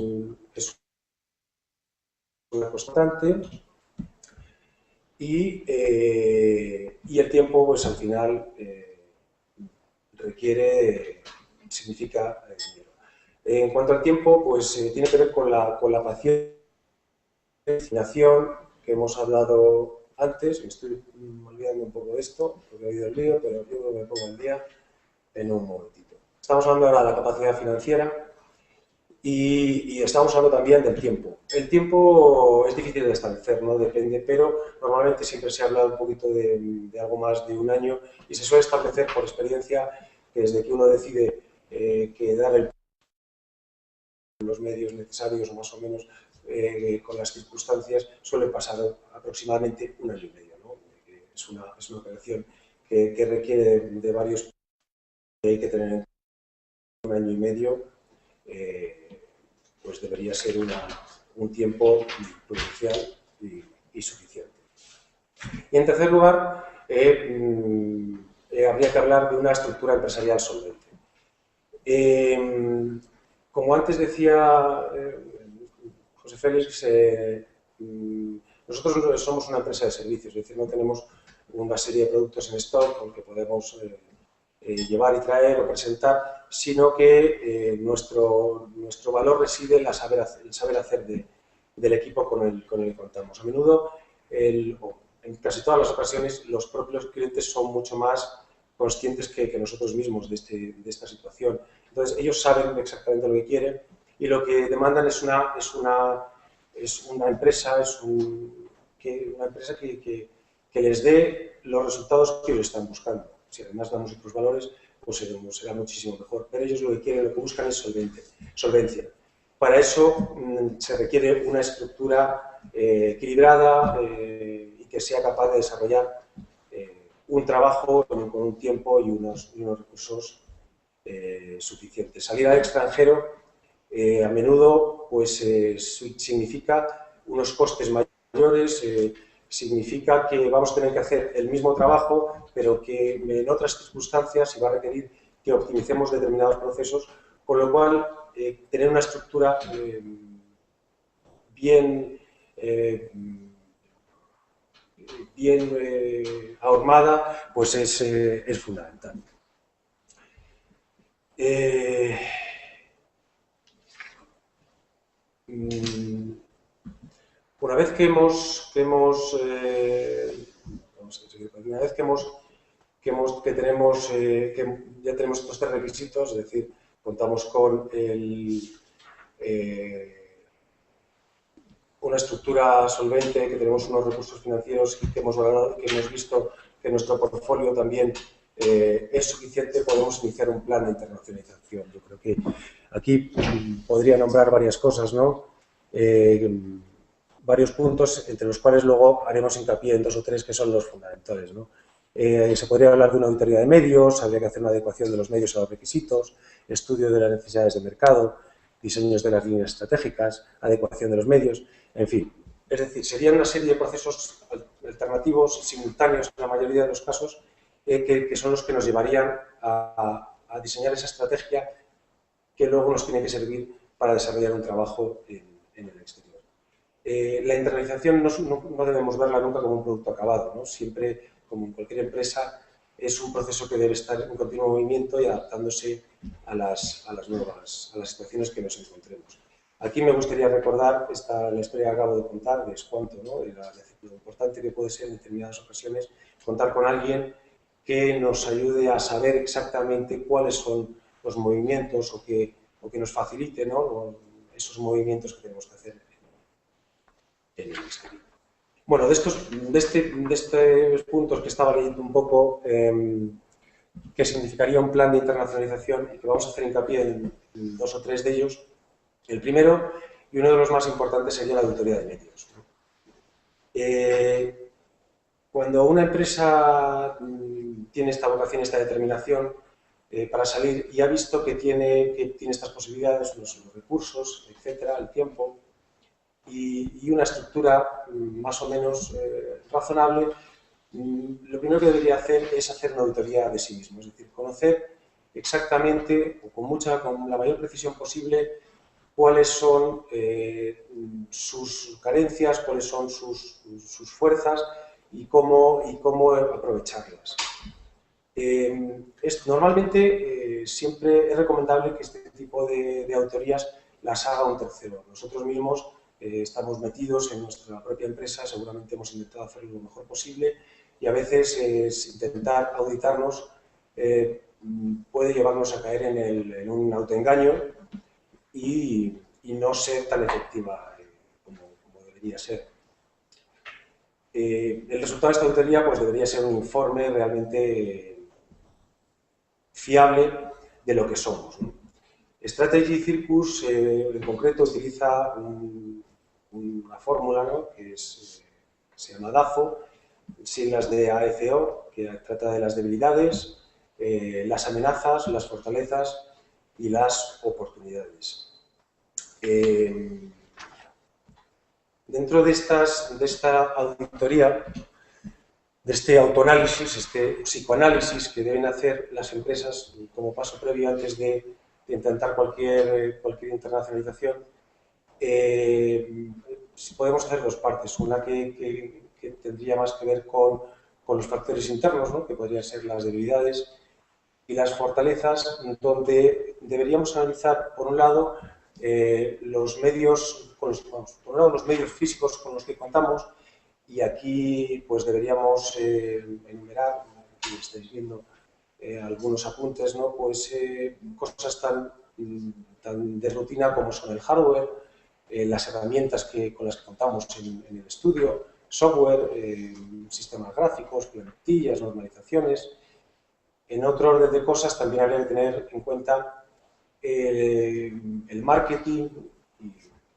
una constante. Y el tiempo, pues al final, significa dinero. En cuanto al tiempo, pues tiene que ver con la paciencia, que hemos hablado antes. Me estoy olvidando un poco de esto, porque he oído el lío, pero yo creo que me pongo al día en un momentito. Estamos hablando ahora de la capacidad financiera. Y estamos hablando también del tiempo. El tiempo es difícil de establecer, ¿no? Depende, pero normalmente siempre se habla un poquito de algo más de un año y se suele establecer por experiencia que desde que uno decide que dar los medios necesarios o más o menos con las circunstancias suele pasar aproximadamente un año y medio, ¿no? es una operación que requiere de varios, hay que tener en un año y medio, pues debería ser un tiempo prudencial y suficiente. Y en tercer lugar, habría que hablar de una estructura empresarial solvente. Como antes decía José Félix, nosotros somos una empresa de servicios, es decir, no tenemos una serie de productos en stock con que podemos llevar y traer o presentar, sino que nuestro valor reside en el saber hacer del equipo con el que contamos. A menudo, en casi todas las ocasiones, los propios clientes son mucho más conscientes que nosotros mismos de esta situación. Entonces, ellos saben exactamente lo que quieren y lo que demandan es una empresa, que les dé los resultados que ellos están buscando. Si además damos otros valores, pues será muchísimo mejor. Pero ellos lo que quieren, lo que buscan es solvencia. Para eso se requiere una estructura equilibrada y que sea capaz de desarrollar un trabajo con un tiempo y unos recursos suficientes. Salir al extranjero a menudo pues, significa unos costes mayores, significa que vamos a tener que hacer el mismo trabajo, pero que en otras circunstancias se va a requerir que optimicemos determinados procesos, con lo cual tener una estructura bien ahormada pues es fundamental. Una vez que ya tenemos estos tres requisitos, es decir, contamos con una estructura solvente, que tenemos unos recursos financieros y que hemos valorado, que hemos visto que nuestro portfolio también es suficiente, podemos iniciar un plan de internacionalización. Yo creo que aquí podría nombrar varias cosas, ¿no? Varios puntos, entre los cuales luego haremos hincapié en dos o tres que son los fundamentales, ¿no? Se podría hablar de una auditoría de medios, habría que hacer una adecuación de los medios a los requisitos, estudio de las necesidades de mercado, diseños de las líneas estratégicas, adecuación de los medios, en fin. Es decir, serían una serie de procesos alternativos, simultáneos en la mayoría de los casos, que son los que nos llevarían a diseñar esa estrategia que luego nos tiene que servir para desarrollar un trabajo en el exterior. La internalización no debemos verla nunca como un producto acabado, ¿no? Siempre, como en cualquier empresa, es un proceso que debe estar en continuo movimiento y adaptándose a las situaciones que nos encontremos. Aquí me gustaría recordar la historia que acabo de contar de Squanto, ¿no? De lo importante que puede ser en determinadas ocasiones contar con alguien que nos ayude a saber exactamente cuáles son los movimientos o que nos facilite, ¿no? Esos movimientos que tenemos que hacer en el exterior. Bueno, de estos puntos que estaba leyendo un poco, que significaría un plan de internacionalización y que vamos a hacer hincapié en dos o tres de ellos. El primero, y uno de los más importantes, sería la auditoría de medios, ¿no? Cuando una empresa tiene esta vocación, esta determinación para salir y ha visto que tiene estas posibilidades, los recursos, etcétera, el tiempo y una estructura más o menos razonable, lo primero que debería hacer es hacer una auditoría de sí mismo, es decir, conocer exactamente o con la mayor precisión posible cuáles son sus carencias, cuáles son sus fuerzas y cómo aprovecharlas. Normalmente siempre es recomendable que este tipo de auditorías las haga un tercero. Nosotros mismos estamos metidos en nuestra propia empresa, seguramente hemos intentado hacerlo lo mejor posible y a veces intentar auditarnos puede llevarnos a caer en un autoengaño y no ser tan efectiva como debería ser. El resultado de esta auditoría pues, debería ser un informe realmente fiable de lo que somos, ¿no? Strategy Circus en concreto utiliza una fórmula, ¿no? que se llama DAFO, siglas de AFO, que trata de las debilidades, las amenazas, las fortalezas y las oportunidades. Dentro de esta auditoría, de este autoanálisis, este psicoanálisis que deben hacer las empresas como paso previo antes de intentar cualquier internacionalización, podemos hacer dos partes. Una que tendría más que ver con los factores internos, ¿no?, que podrían ser las debilidades, y las fortalezas, donde deberíamos analizar, por un lado, los medios físicos con los que contamos, y aquí pues deberíamos enumerar, aquí estáis viendo algunos apuntes, ¿no?, pues cosas tan de rutina como son el hardware, las herramientas con las que contamos en el estudio, software, sistemas gráficos, plantillas, normalizaciones. En otro orden de cosas también habría que tener en cuenta el marketing, y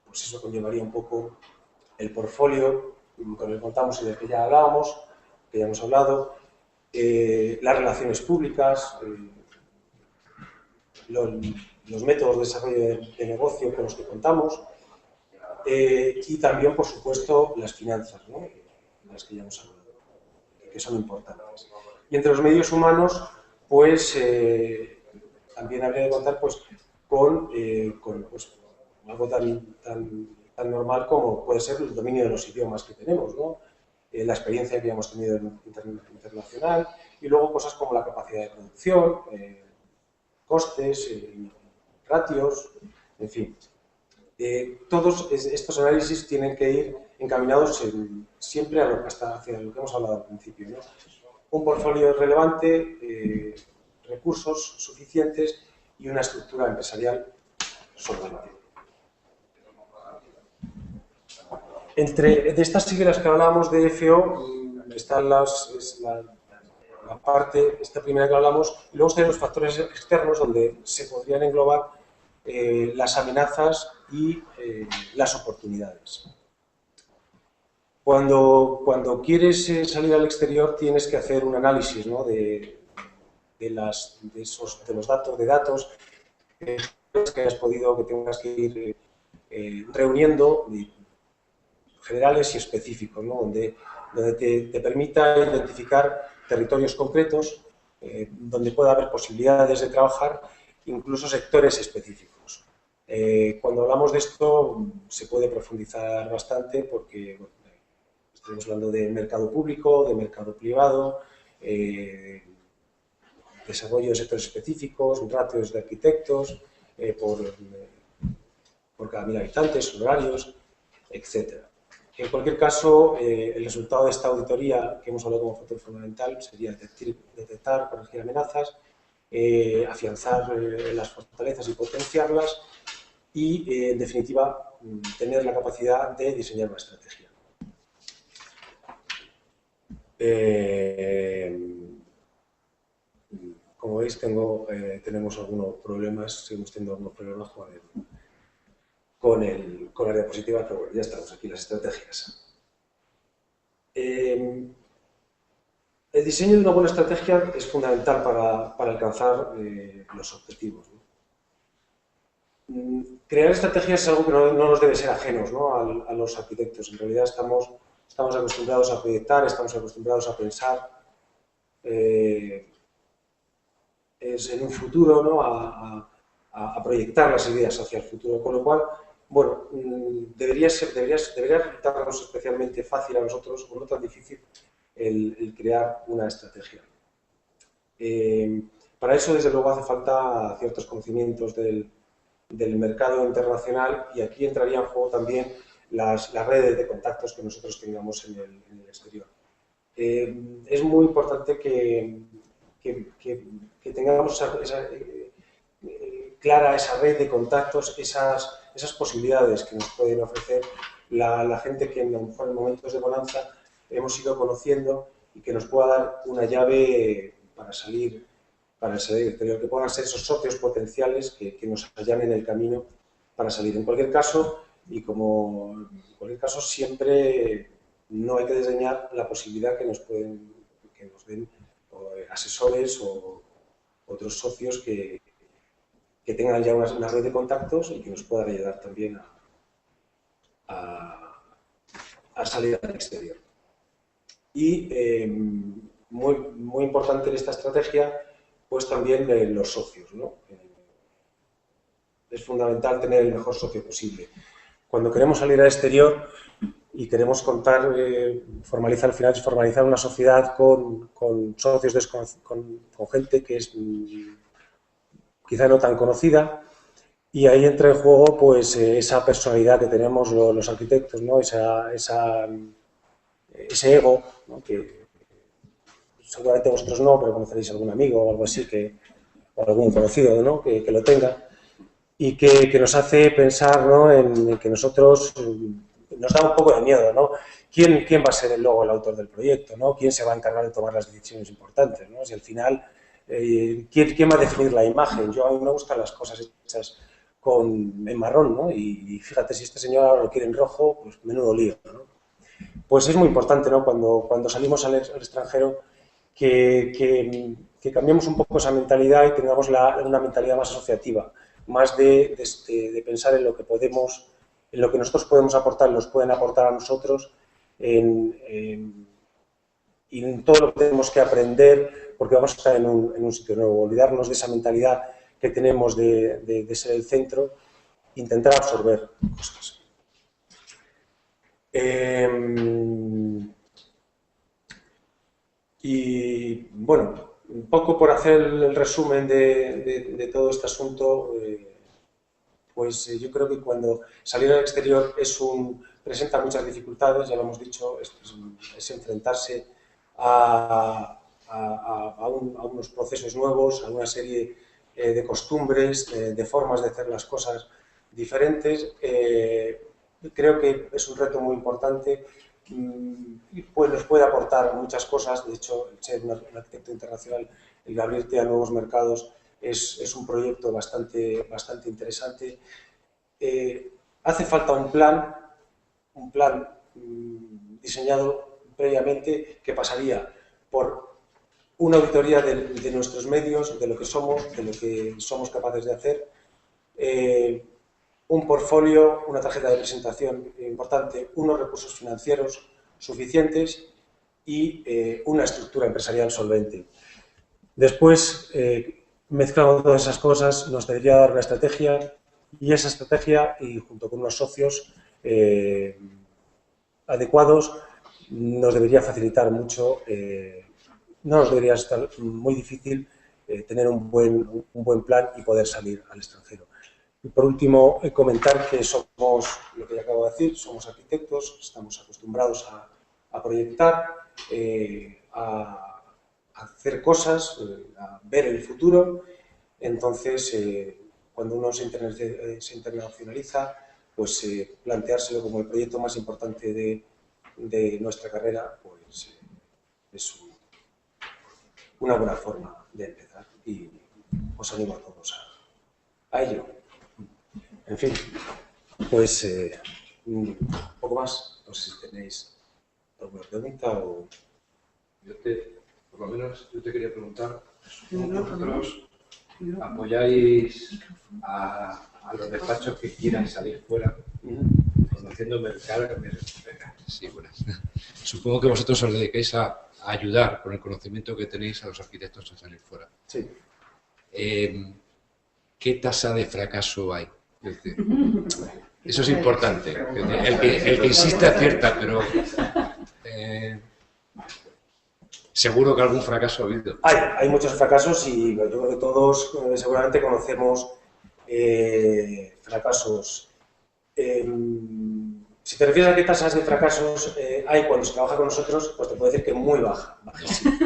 pues eso conllevaría un poco el portfolio con el que contamos y del que ya hablábamos, que ya hemos hablado, las relaciones públicas, los métodos de desarrollo de negocio con los que contamos, y también, por supuesto, las finanzas, ¿no?, de las que ya hemos hablado, que son importantes. Y entre los medios humanos, pues también habría que contar pues, con pues, algo tan normal como puede ser el dominio de los idiomas que tenemos, ¿no?, la experiencia que hemos tenido internacional, y luego cosas como la capacidad de producción, costes, ratios, en fin. Todos estos análisis tienen que ir encaminados siempre hacia lo que hemos hablado al principio, ¿no? Un portfolio relevante, recursos suficientes y una estructura empresarial solvente. De estas siglas que hablábamos de FO, están esta primera que hablamos, y luego están los factores externos, donde se podrían englobar las amenazas y las oportunidades. Cuando quieres salir al exterior, tienes que hacer un análisis, ¿no?, de los datos que tengas que ir reuniendo, generales y específicos, ¿no?, donde te permita identificar territorios concretos, donde pueda haber posibilidades de trabajar, incluso sectores específicos. Cuando hablamos de esto se puede profundizar bastante porque bueno, estamos hablando de mercado público, de mercado privado, desarrollo de sectores específicos, ratios de arquitectos por cada 1000 habitantes, horarios, etc. En cualquier caso, el resultado de esta auditoría que hemos hablado como factor fundamental sería detectar, corregir amenazas, afianzar las fortalezas y potenciarlas y, en definitiva, tener la capacidad de diseñar una estrategia. Como veis, tenemos algunos problemas, seguimos teniendo algunos problemas con la diapositiva, pero bueno, ya estamos aquí, las estrategias. El diseño de una buena estrategia es fundamental para alcanzar los objetivos, ¿no? Crear estrategias es algo que no nos debe ser ajenos, ¿no?, a los arquitectos. En realidad estamos acostumbrados a proyectar, estamos acostumbrados a pensar en un futuro, ¿no?, a proyectar las ideas hacia el futuro, con lo cual, bueno, debería resultarnos especialmente fácil a nosotros, o no tan difícil, el crear una estrategia. Para eso, desde luego, hace falta ciertos conocimientos del mercado internacional, y aquí entraría en juego también las redes de contactos que nosotros tengamos en el exterior. Es muy importante que tengamos clara esa red de contactos, esas posibilidades que nos pueden ofrecer la gente que a lo mejor en momentos de bonanza hemos ido conociendo y que nos pueda dar una llave para salir al exterior, que puedan ser esos socios potenciales que nos allanen el camino para salir. En cualquier caso, siempre no hay que desdeñar la posibilidad que nos den asesores o otros socios que tengan ya una red de contactos y que nos puedan ayudar también a salir al exterior. Y muy importante en esta estrategia, pues también los socios, ¿no? Es fundamental tener el mejor socio posible. Cuando queremos salir al exterior y queremos formalizar una sociedad con socios, con gente que es quizá no tan conocida, y ahí entra en juego pues esa personalidad que tenemos los arquitectos, ¿no? Ese ego, ¿no? Que seguramente vosotros no, pero conoceréis algún amigo o algo así, o algún conocido, ¿no? que lo tenga, y que nos hace pensar, ¿no? en que nosotros nos da un poco de miedo, ¿no? ¿Quién va a ser luego el autor del proyecto, ¿no? ¿Quién se va a encargar de tomar las decisiones importantes, ¿no? Si al final, ¿quién va a definir la imagen? A mí me gustan las cosas hechas en marrón, ¿no? Y fíjate, si este señor ahora lo quiere en rojo, pues menudo lío, ¿no? Pues es muy importante, ¿no? Cuando salimos al extranjero, que cambiemos un poco esa mentalidad y tengamos una mentalidad más asociativa, más de pensar en lo que nosotros podemos aportar, nos pueden aportar a nosotros, y en todo lo que tenemos que aprender, porque vamos a estar en un sitio nuevo, olvidarnos de esa mentalidad que tenemos de ser el centro, intentar absorber cosas. Y bueno, un poco por hacer el resumen de todo este asunto, pues yo creo que cuando salir al exterior presenta muchas dificultades, ya lo hemos dicho, es enfrentarse a unos procesos nuevos, a una serie de costumbres, de formas de hacer las cosas diferentes. Creo que es un reto muy importante y pues nos puede aportar muchas cosas. De hecho, el ser un arquitecto internacional, el abrirte a nuevos mercados, es un proyecto bastante interesante. Hace falta un plan diseñado previamente que pasaría por una auditoría de nuestros medios, de lo que somos capaces de hacer, un portfolio, una tarjeta de presentación importante, unos recursos financieros suficientes y una estructura empresarial solvente. Después, mezclando todas esas cosas, nos debería dar una estrategia, y esa estrategia, y junto con unos socios adecuados, nos debería facilitar mucho, no nos debería estar muy difícil tener un buen plan y poder salir al extranjero. Y por último, comentar que somos, lo que ya acabo de decir, somos arquitectos, estamos acostumbrados a proyectar, a hacer cosas, a ver el futuro. Entonces, cuando uno se internacionaliza, pues planteárselo como el proyecto más importante de nuestra carrera, pues es una buena forma de empezar, y os animo a todos a ello. En fin, pues un poco más. No sé si tenéis alguna pregunta o... Por lo menos yo te quería preguntar, ¿vosotros apoyáis a los despachos que quieran salir fuera, conociendo el mercado? Sí, buenas. Supongo que vosotros os dedicáis a ayudar con el conocimiento que tenéis a los arquitectos a salir fuera. Sí. ¿Qué tasa de fracaso hay? Es decir, eso es importante. El que insiste acierta, pero seguro que algún fracaso ha habido. Hay muchos fracasos, y yo creo que todos seguramente conocemos fracasos. Si te refieres a qué tasas de fracasos hay cuando se trabaja con nosotros, pues te puedo decir que muy bajísima.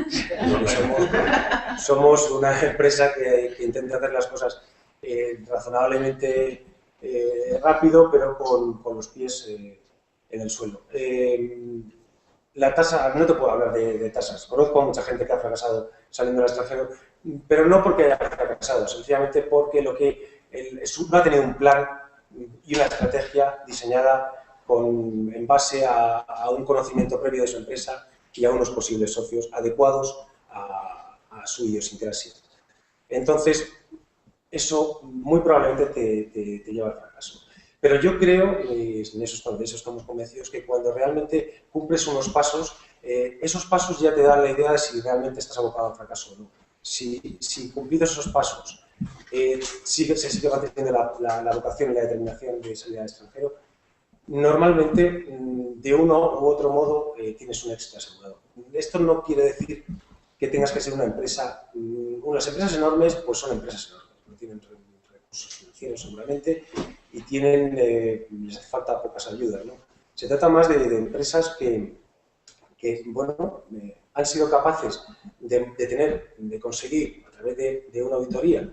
Somos una empresa que intenta hacer las cosas razonablemente rápido, pero con los pies en el suelo. La tasa, no te puedo hablar de tasas. Conozco a mucha gente que ha fracasado saliendo al extranjero, pero no porque haya fracasado, sencillamente porque no ha tenido un plan y una estrategia diseñada en base a un conocimiento previo de su empresa y a unos posibles socios adecuados a su idiosincrasia. Entonces, eso muy probablemente te lleva al fracaso. Pero yo creo, de eso estamos convencidos, que cuando realmente cumples unos pasos, esos pasos ya te dan la idea de si realmente estás abocado al fracaso o no. Si cumplidos esos pasos se sigue manteniendo la vocación y la determinación de salir al extranjero, normalmente de uno u otro modo tienes un éxito asegurado. Esto no quiere decir que tengas que ser una empresa. Unas empresas enormes pues son empresas enormes, no tienen recursos financieros seguramente y les hace falta pocas ayudas, ¿no? Se trata más de empresas que bueno, han sido capaces de conseguir a través de una auditoría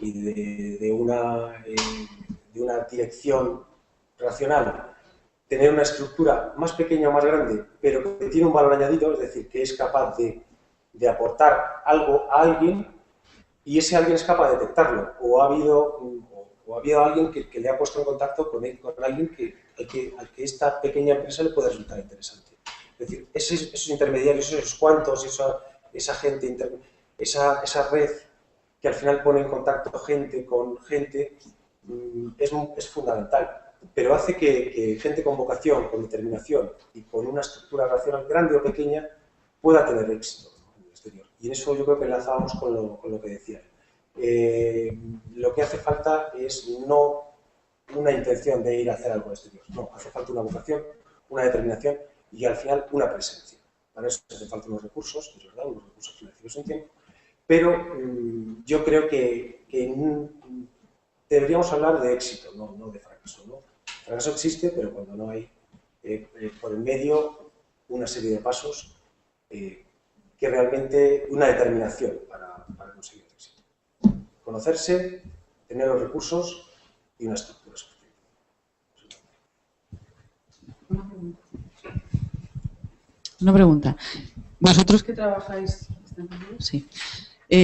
y de una dirección racional, tener una estructura más pequeña o más grande, pero que tiene un valor añadido, es decir, que es capaz de aportar algo a alguien y ese alguien es capaz de detectarlo, o ha habido alguien que le ha puesto en contacto con alguien al que esta pequeña empresa le puede resultar interesante. Es decir, esos intermediarios, esos cuantos, esa gente, esa red que al final pone en contacto gente con gente, es fundamental. Pero hace que gente con vocación, con determinación y con una estructura racional grande o pequeña pueda tener éxito en el exterior. Y en eso yo creo que enlazábamos con lo que decía. Lo que hace falta es no una intención de ir a hacer algo al exterior. No, hace falta una vocación, una determinación y al final una presencia. Para eso hace falta unos recursos, es verdad, unos recursos financieros en tiempo, pero yo creo que deberíamos hablar de éxito, no de fracaso, ¿no? El fracaso existe, pero cuando no hay por el medio una serie de pasos que realmente una determinación para conseguir el éxito. Conocerse, tener los recursos y una estructura suficiente. Una pregunta. Vosotros que trabajáis, sí,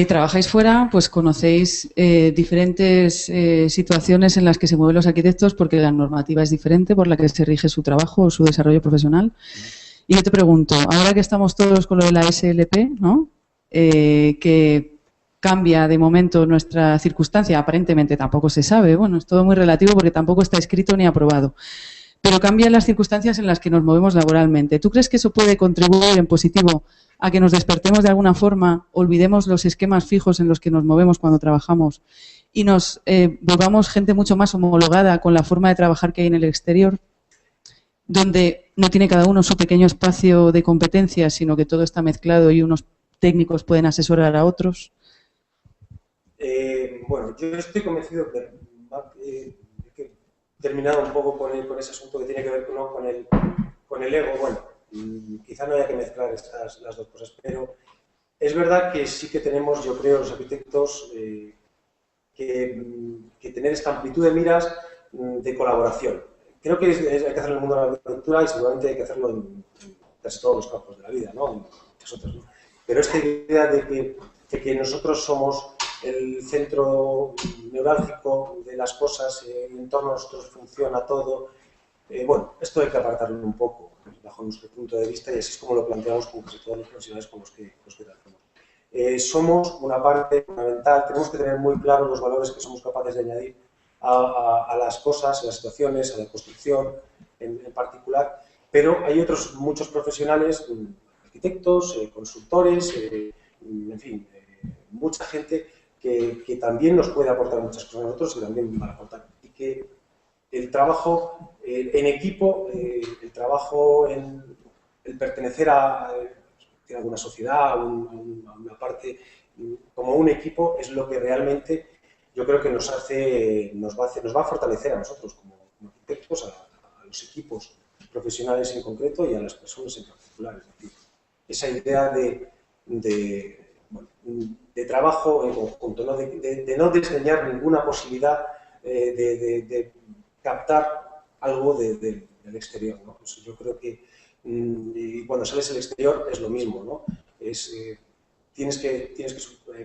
trabajáis fuera, pues conocéis diferentes situaciones en las que se mueven los arquitectos porque la normativa es diferente por la que se rige su trabajo o su desarrollo profesional. Y yo te pregunto, ahora que estamos todos con lo de la SLP, ¿no? Que cambia de momento nuestra circunstancia, aparentemente tampoco se sabe, bueno, es todo muy relativo porque tampoco está escrito ni aprobado. Pero cambian las circunstancias en las que nos movemos laboralmente. ¿Tú crees que eso puede contribuir en positivo a que nos despertemos de alguna forma, olvidemos los esquemas fijos en los que nos movemos cuando trabajamos y nos volvamos gente mucho más homologada con la forma de trabajar que hay en el exterior, donde no tiene cada uno su pequeño espacio de competencias, sino que todo está mezclado y unos técnicos pueden asesorar a otros? Bueno, yo estoy convencido que he terminado un poco con ese asunto que tiene que ver con el ego. Bueno, quizá no haya que mezclar las dos cosas, pero es verdad que sí que tenemos, yo creo, los arquitectos que tener esta amplitud de miras de colaboración. Creo que hay que hacerlo en el mundo de la arquitectura y seguramente hay que hacerlo en casi todos los campos de la vida, ¿no? En muchas otras, ¿no? Pero esta idea de que nosotros somos el centro neurálgico de las cosas, en torno a nosotros funciona todo, bueno, esto hay que apartarlo un poco bajo nuestro punto de vista y así es como lo planteamos con casi todos los profesionales con los que trabajamos. Somos una parte fundamental, tenemos que tener muy claros los valores que somos capaces de añadir a las cosas, a las situaciones, a la construcción en particular, pero hay otros muchos profesionales, arquitectos, consultores, en fin, mucha gente que también nos puede aportar muchas cosas a nosotros y también van a aportar. Y que el trabajo en equipo, el trabajo en el pertenecer a alguna sociedad, a una parte, como un equipo, es lo que realmente yo creo que nos va a fortalecer a nosotros como arquitectos, a los equipos profesionales en concreto y a las personas en particular. Es decir, esa idea de trabajo en conjunto, ¿no? de no desdeñar ninguna posibilidad de captar algo del exterior, ¿no? Pues yo creo que cuando sales al exterior es lo mismo, ¿no? Tienes que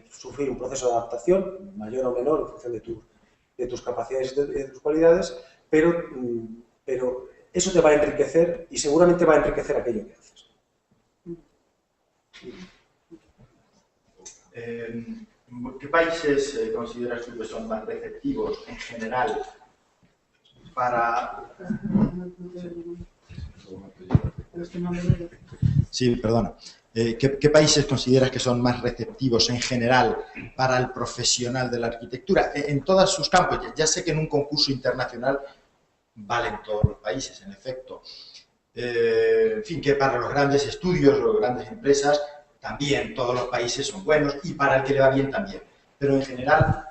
sufrir un proceso de adaptación, mayor o menor, en función de tus capacidades y de tus cualidades, pero eso te va a enriquecer y seguramente va a enriquecer aquello que haces. ¿Qué países consideras tú que son más receptivos en general para... Sí, perdona. ¿Qué países consideras que son más receptivos en general para el profesional de la arquitectura? En todos sus campos. Ya sé que en un concurso internacional valen todos los países, en efecto. En fin, que para los grandes estudios o grandes empresas también todos los países son buenos y para el que le va bien también. Pero en general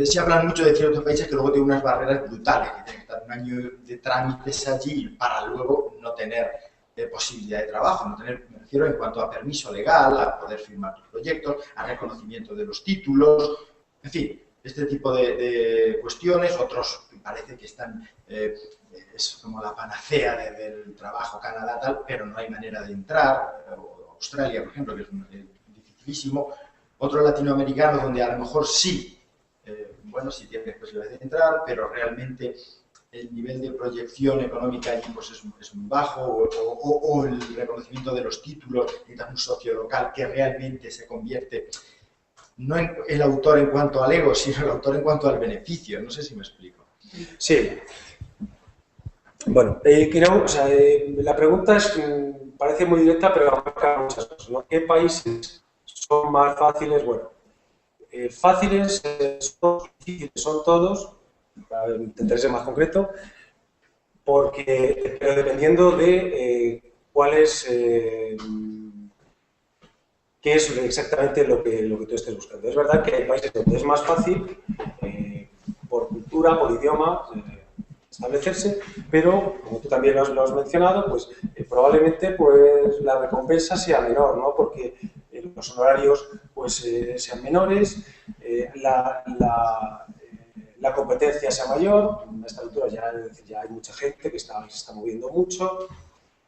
se habla mucho de ciertos países que luego tienen unas barreras brutales, que tienen que estar un año de trámites allí para luego no tener posibilidad de trabajo, no tener, me refiero en cuanto a permiso legal, a poder firmar tus proyectos, a reconocimiento de los títulos, en fin, este tipo de cuestiones. Otros parece que están, es como la panacea del trabajo Canadá tal, pero no hay manera de entrar, o Australia, por ejemplo, que es dificilísimo. Otros latinoamericanos donde a lo mejor sí, bueno, sí tienes posibilidad de entrar, pero realmente el nivel de proyección económica allí pues es muy bajo, o el reconocimiento de los títulos, necesitas un socio local que realmente se convierte no en el autor en cuanto al ego, sino el autor en cuanto al beneficio. No sé si me explico. Sí. Bueno, o sea, la pregunta parece muy directa, pero abarca muchas cosas, ¿no? ¿Qué países son más fáciles? Bueno, fáciles son difíciles, son todos. Intentaré ser más concreto, pero dependiendo de qué es exactamente lo que tú estés buscando. Es verdad que hay países donde es más fácil, por cultura, por idioma, establecerse, pero, como tú también lo has mencionado, pues probablemente pues, la recompensa sea menor, ¿no? Porque los honorarios pues, sean menores, la competencia sea mayor. A esta altura ya hay mucha gente que se está moviendo mucho.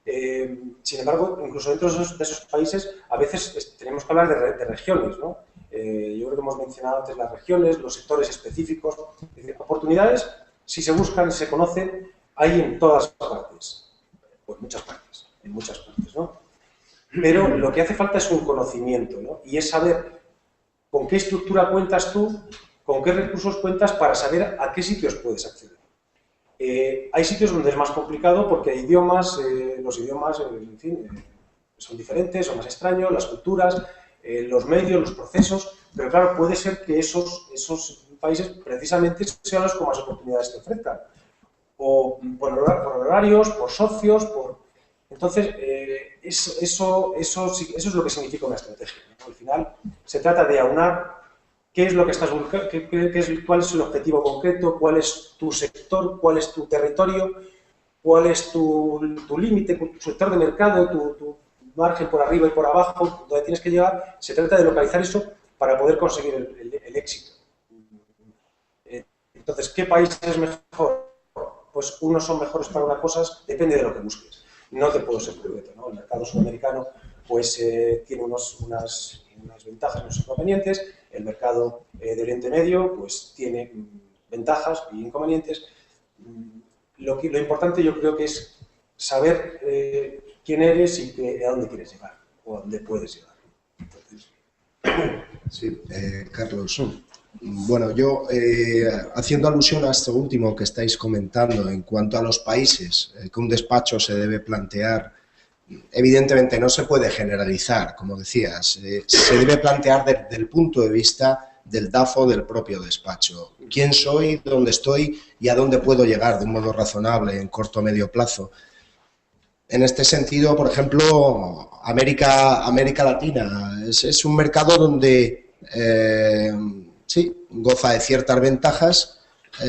Sin embargo, incluso dentro de esos países, a veces tenemos que hablar de regiones, ¿no? Yo creo que hemos mencionado antes las regiones, los sectores específicos. Es decir, oportunidades, si se buscan, se conocen, hay en todas partes. Pues en muchas partes, ¿no? Pero lo que hace falta es un conocimiento, ¿no? Y es saber con qué estructura cuentas tú, con qué recursos cuentas para saber a qué sitios puedes acceder. Hay sitios donde es más complicado porque hay idiomas, los idiomas, en fin, son diferentes, son más extraños, las culturas, los medios, los procesos, pero claro, puede ser que esos países precisamente sean los que más oportunidades te ofrezcan. O por horarios, por socios, Entonces, eso es lo que significa una estrategia, ¿no? Al final, se trata de aunar qué es lo que estás buscando, cuál es el objetivo concreto, cuál es tu sector, cuál es tu territorio, cuál es tu límite, tu sector de mercado, tu margen por arriba y por abajo, donde tienes que llegar. Se trata de localizar eso para poder conseguir el éxito. Entonces, ¿qué país es mejor? Pues unos son mejores para unas cosas, depende de lo que busques. No te puedo ser concreto, ¿no? El mercado sudamericano pues, tiene unas ventajas, unos inconvenientes. El mercado de Oriente Medio pues, tiene ventajas y inconvenientes. Lo importante yo creo que es saber quién eres y a dónde quieres llegar o a dónde puedes llegar. Entonces... Sí, Carlos. Bueno, yo, haciendo alusión a esto último que estáis comentando en cuanto a los países que un despacho se debe plantear, evidentemente no se puede generalizar, como decías, se debe plantear desde el punto de vista del DAFO del propio despacho. ¿Quién soy, dónde estoy y a dónde puedo llegar de un modo razonable en corto o medio plazo? En este sentido, por ejemplo, América Latina es un mercado donde sí, goza de ciertas ventajas.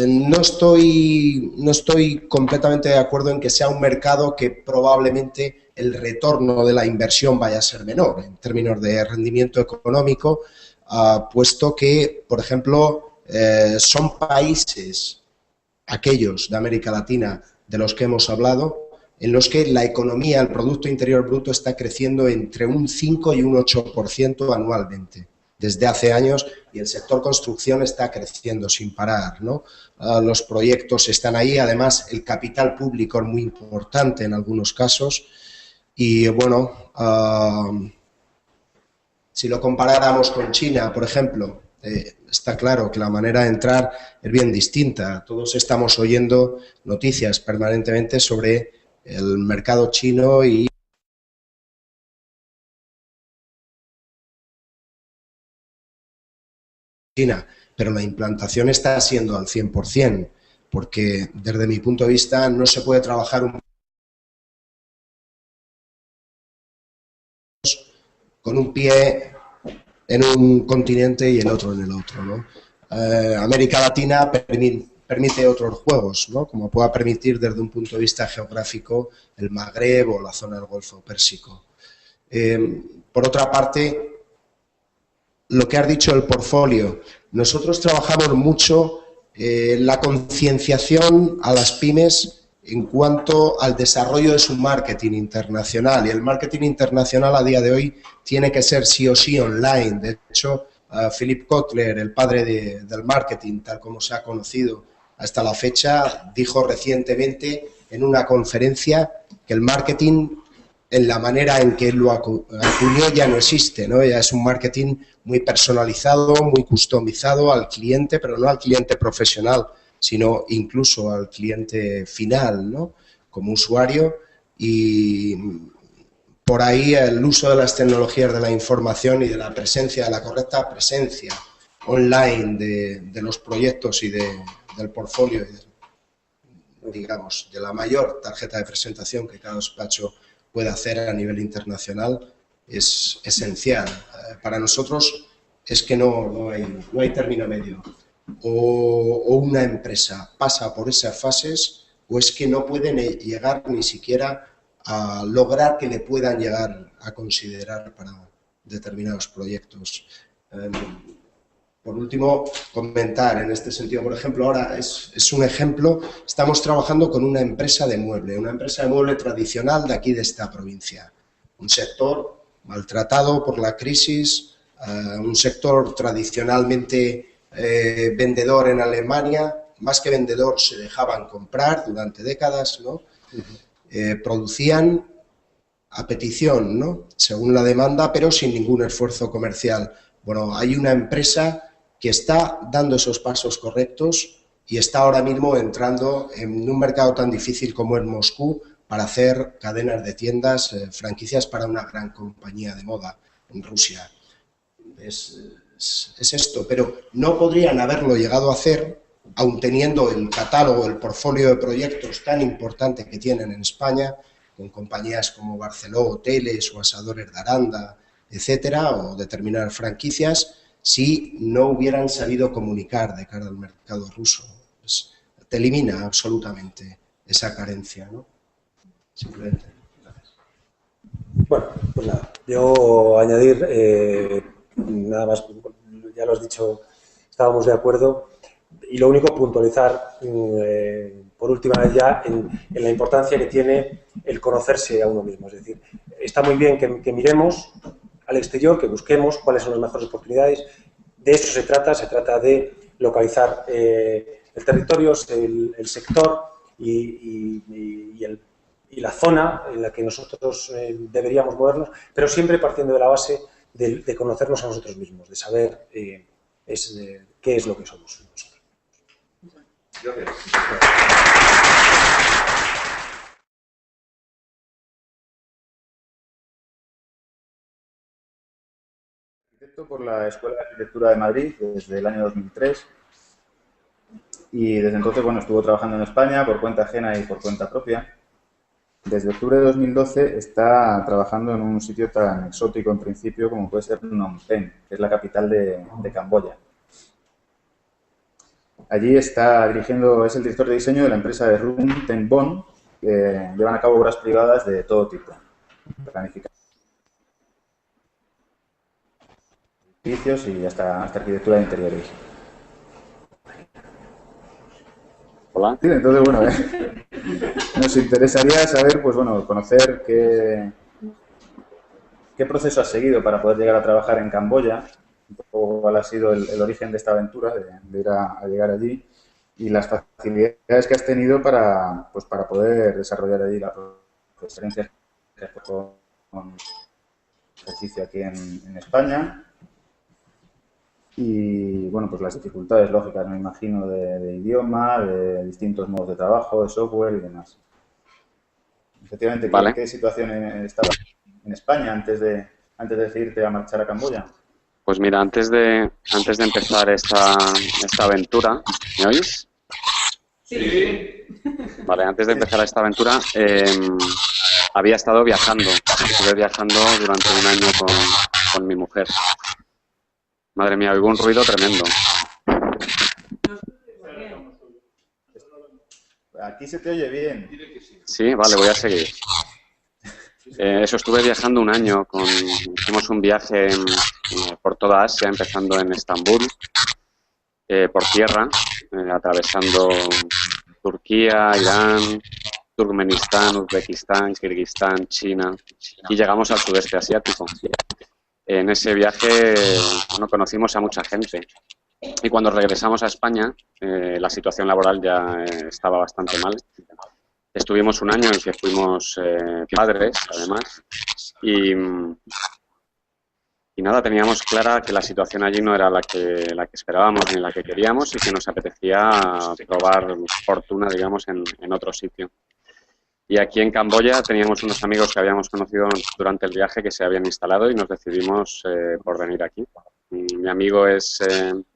No estoy completamente de acuerdo en que sea un mercado que probablemente el retorno de la inversión vaya a ser menor en términos de rendimiento económico, puesto que, por ejemplo, son países, aquellos de América Latina de los que hemos hablado, en los que la economía, el Producto Interior Bruto, está creciendo entre un 5 y un 8% anualmente. desde hace años y el sector construcción está creciendo sin parar, ¿no? Los proyectos están ahí, además el capital público es muy importante en algunos casos y bueno, si lo comparáramos con China, por ejemplo, está claro que la manera de entrar es bien distinta. Todos estamos oyendo noticias permanentemente sobre el mercado chino y China, pero la implantación está siendo al 100%, porque desde mi punto de vista no se puede trabajar con un pie en un continente y el otro en el otro, ¿no? América Latina permite otros juegos, ¿no? Como pueda permitir desde un punto de vista geográfico el Magreb o la zona del Golfo Pérsico. Por otra parte, lo que has dicho del portfolio, nosotros trabajamos mucho la concienciación a las pymes en cuanto al desarrollo de su marketing internacional, y el marketing internacional a día de hoy tiene que ser sí o sí online. De hecho, Philip Kotler, el padre del marketing, tal como se ha conocido hasta la fecha, dijo recientemente en una conferencia que el marketing, en la manera en que él lo acuñó, ya no existe, ¿no? Ya es un marketing muy personalizado, muy customizado al cliente, pero no al cliente profesional, sino incluso al cliente final, ¿no? Como usuario, y por ahí el uso de las tecnologías de la información y de la presencia, de la correcta presencia online de los proyectos y del portfolio, digamos, de la mayor tarjeta de presentación que cada despacho puede hacer a nivel internacional, es esencial. Para nosotros es que no hay término medio. O una empresa pasa por esas fases o es que no pueden llegar ni siquiera a lograr que le puedan llegar a considerar para determinados proyectos. Por último, comentar en este sentido, por ejemplo, ahora es un ejemplo, estamos trabajando con una empresa de mueble tradicional de aquí de esta provincia, un sector maltratado por la crisis, un sector tradicionalmente vendedor en Alemania, más que vendedor se dejaban comprar durante décadas, ¿no? Producían a petición, ¿no? Según la demanda, pero sin ningún esfuerzo comercial. Bueno, hay una empresa que está dando esos pasos correctos y está ahora mismo entrando en un mercado tan difícil como es Moscú para hacer cadenas de tiendas, franquicias para una gran compañía de moda en Rusia. Es esto, pero no podrían haberlo llegado a hacer aun teniendo el catálogo, el portfolio de proyectos tan importante que tienen en España, con compañías como Barceló Hoteles o Asadores de Aranda, etcétera, o determinadas franquicias, si no hubieran sabido comunicar de cara al mercado ruso. Pues te elimina absolutamente esa carencia, ¿no? Simplemente. Gracias. Bueno, pues nada, yo añadir, nada más, ya lo has dicho, estábamos de acuerdo, y lo único puntualizar, por última vez ya, en la importancia que tiene el conocerse a uno mismo. Es decir, está muy bien que miremos al exterior, que busquemos cuáles son las mejores oportunidades. De eso se trata de localizar el territorio, el sector y la zona en la que nosotros deberíamos movernos, pero siempre partiendo de la base de conocernos a nosotros mismos, de saber qué es lo que somos nosotros. Gracias. Arquitecto por la Escuela de Arquitectura de Madrid desde el año 2003 y desde entonces bueno, estuvo trabajando en España por cuenta ajena y por cuenta propia. Desde octubre de 2012 está trabajando en un sitio tan exótico en principio como puede ser Phnom Penh, que es la capital de Camboya. Allí está dirigiendo, es el director de diseño de la empresa de Rung Ten Bon, que llevan a cabo obras privadas de todo tipo. Planificación, edificios y hasta arquitectura de interiores. Hola. Sí, entonces, bueno, nos interesaría saber, pues bueno, conocer qué proceso has seguido para poder llegar a trabajar en Camboya un poco cuál ha sido el origen de esta aventura, de ir a llegar allí, y las facilidades que has tenido para poder desarrollar allí la experiencia que has puesto con ejercicio aquí en España. Y, bueno, pues las dificultades lógicas, me imagino, de idioma, de distintos modos de trabajo, de software y demás. Efectivamente, Vale. ¿qué situación estaba en España antes de decidirte a marchar a Camboya? Pues mira, antes de empezar esta aventura, ¿me oís? Sí. Vale, antes de empezar esta aventura había estado viajando. Estuve viajando durante un año con mi mujer. Madre mía, oigo un ruido tremendo. Aquí se te oye bien. Sí, vale, voy a seguir. Eso, estuve viajando un año. Hicimos un viaje por toda Asia, empezando en Estambul, por tierra, atravesando Turquía, Irán, Turkmenistán, Uzbekistán, Kirguistán, China, y llegamos al sudeste asiático. En ese viaje conocimos a mucha gente. Y cuando regresamos a España, la situación laboral ya estaba bastante mal. Estuvimos un año en el que fuimos padres, además, y nada, teníamos clara que la situación allí no era la que esperábamos ni la que queríamos, y que nos apetecía probar fortuna, digamos, en otro sitio. Y aquí en Camboya teníamos unos amigos que habíamos conocido durante el viaje que se habían instalado y nos decidimos por venir aquí. Mi amigo es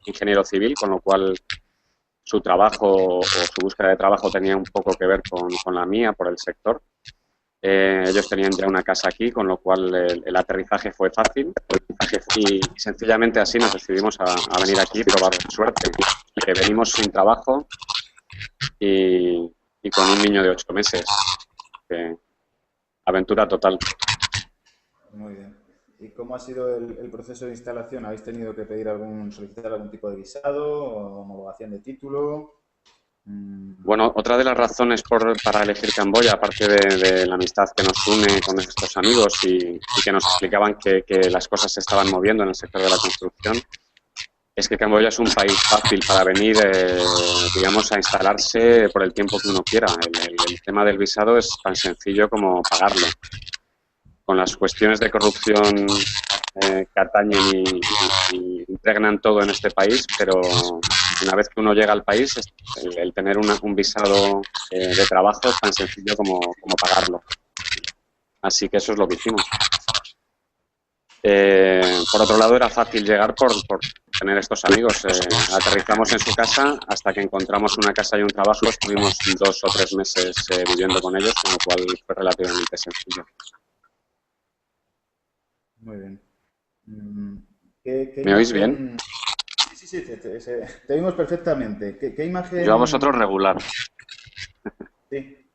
ingeniero civil, con lo cual su trabajo o su búsqueda de trabajo tenía un poco que ver con la mía por el sector. Ellos tenían ya una casa aquí, con lo cual el aterrizaje fue fácil y sencillamente así nos decidimos a venir aquí y probar suerte. Que venimos sin trabajo y con un niño de 8 meses. Aventura total. Muy bien. ¿Y cómo ha sido el proceso de instalación? ¿Habéis tenido que solicitar algún tipo de visado o homologación de título? Bueno, otra de las razones para elegir Camboya, aparte de la amistad que nos une con estos amigos y que nos explicaban que las cosas se estaban moviendo en el sector de la construcción, es que Camboya es un país fácil para venir, digamos, a instalarse por el tiempo que uno quiera. El tema del visado es tan sencillo como pagarlo. Con las cuestiones de corrupción que atañen y impregnan todo en este país, pero una vez que uno llega al país, el tener un visado de trabajo es tan sencillo como pagarlo. Así que eso es lo que hicimos. Por otro lado, era fácil llegar por tener estos amigos. Aterrizamos en su casa hasta que encontramos una casa y un trabajo. Estuvimos 2 o 3 meses viviendo con ellos, con lo cual fue relativamente sencillo. Muy bien. ¿Me oís bien? Sí, te oímos perfectamente. ¿Qué imagen...? Yo a vosotros regular. Sí.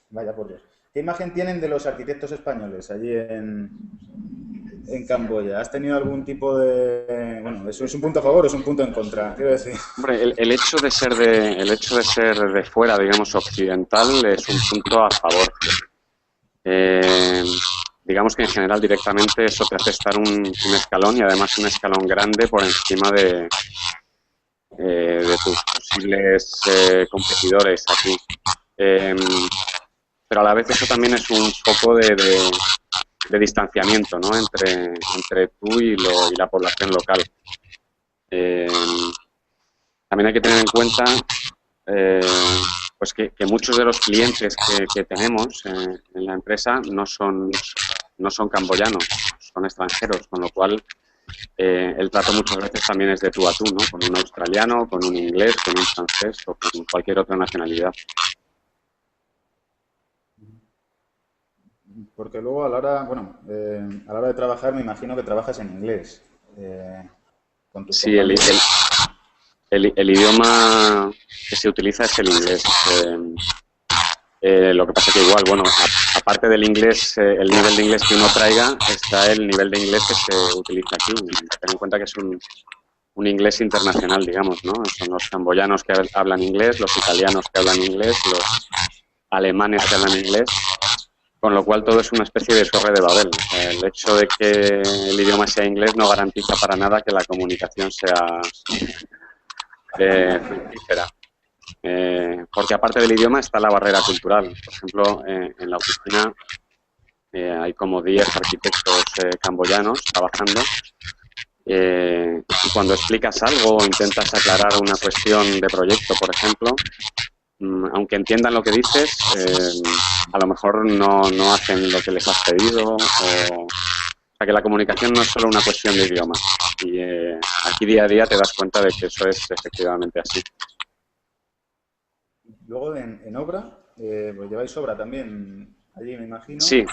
Vaya por Dios. ¿Qué imagen tienen de los arquitectos españoles allí en Camboya? ¿Has tenido algún tipo de...? Bueno, ¿eso es un punto a favor o es un punto en contra? Quiero decir. Hombre, el hecho de ser de fuera, digamos, occidental, es un punto a favor. Digamos que en general directamente eso te hace estar un escalón, y además un escalón grande por encima de tus posibles competidores aquí. Pero a la vez eso también es un poco de distanciamiento, ¿no?, entre tú y la población local. También hay que tener en cuenta pues que muchos de los clientes que tenemos en la empresa no son camboyanos, son extranjeros, con lo cual el trato muchas veces también es de tú a tú, ¿no?, con un australiano, con un inglés, con un francés o con cualquier otra nacionalidad. Porque luego a la hora de trabajar me imagino que trabajas en inglés. Con tus Sí, el idioma que se utiliza es el inglés. Lo que pasa que igual, bueno, aparte del inglés, el nivel de inglés que uno traiga, está el nivel de inglés que se utiliza aquí. Ten en cuenta que es un inglés internacional, digamos, ¿no? Son los camboyanos que hablan inglés, los italianos que hablan inglés, los alemanes que hablan inglés. Con lo cual todo es una especie de torre de Babel. El hecho de que el idioma sea inglés no garantiza para nada que la comunicación sea fructífera. Porque aparte del idioma está la barrera cultural. Por ejemplo, en la oficina hay como 10 arquitectos camboyanos trabajando. Y cuando explicas algo o intentas aclarar una cuestión de proyecto, por ejemplo, aunque entiendan lo que dices, a lo mejor no hacen lo que les has pedido. O sea, que la comunicación no es solo una cuestión de idioma. Y aquí día a día te das cuenta de que eso es efectivamente así. Luego en obra, pues lleváis obra también allí, me imagino. Sí.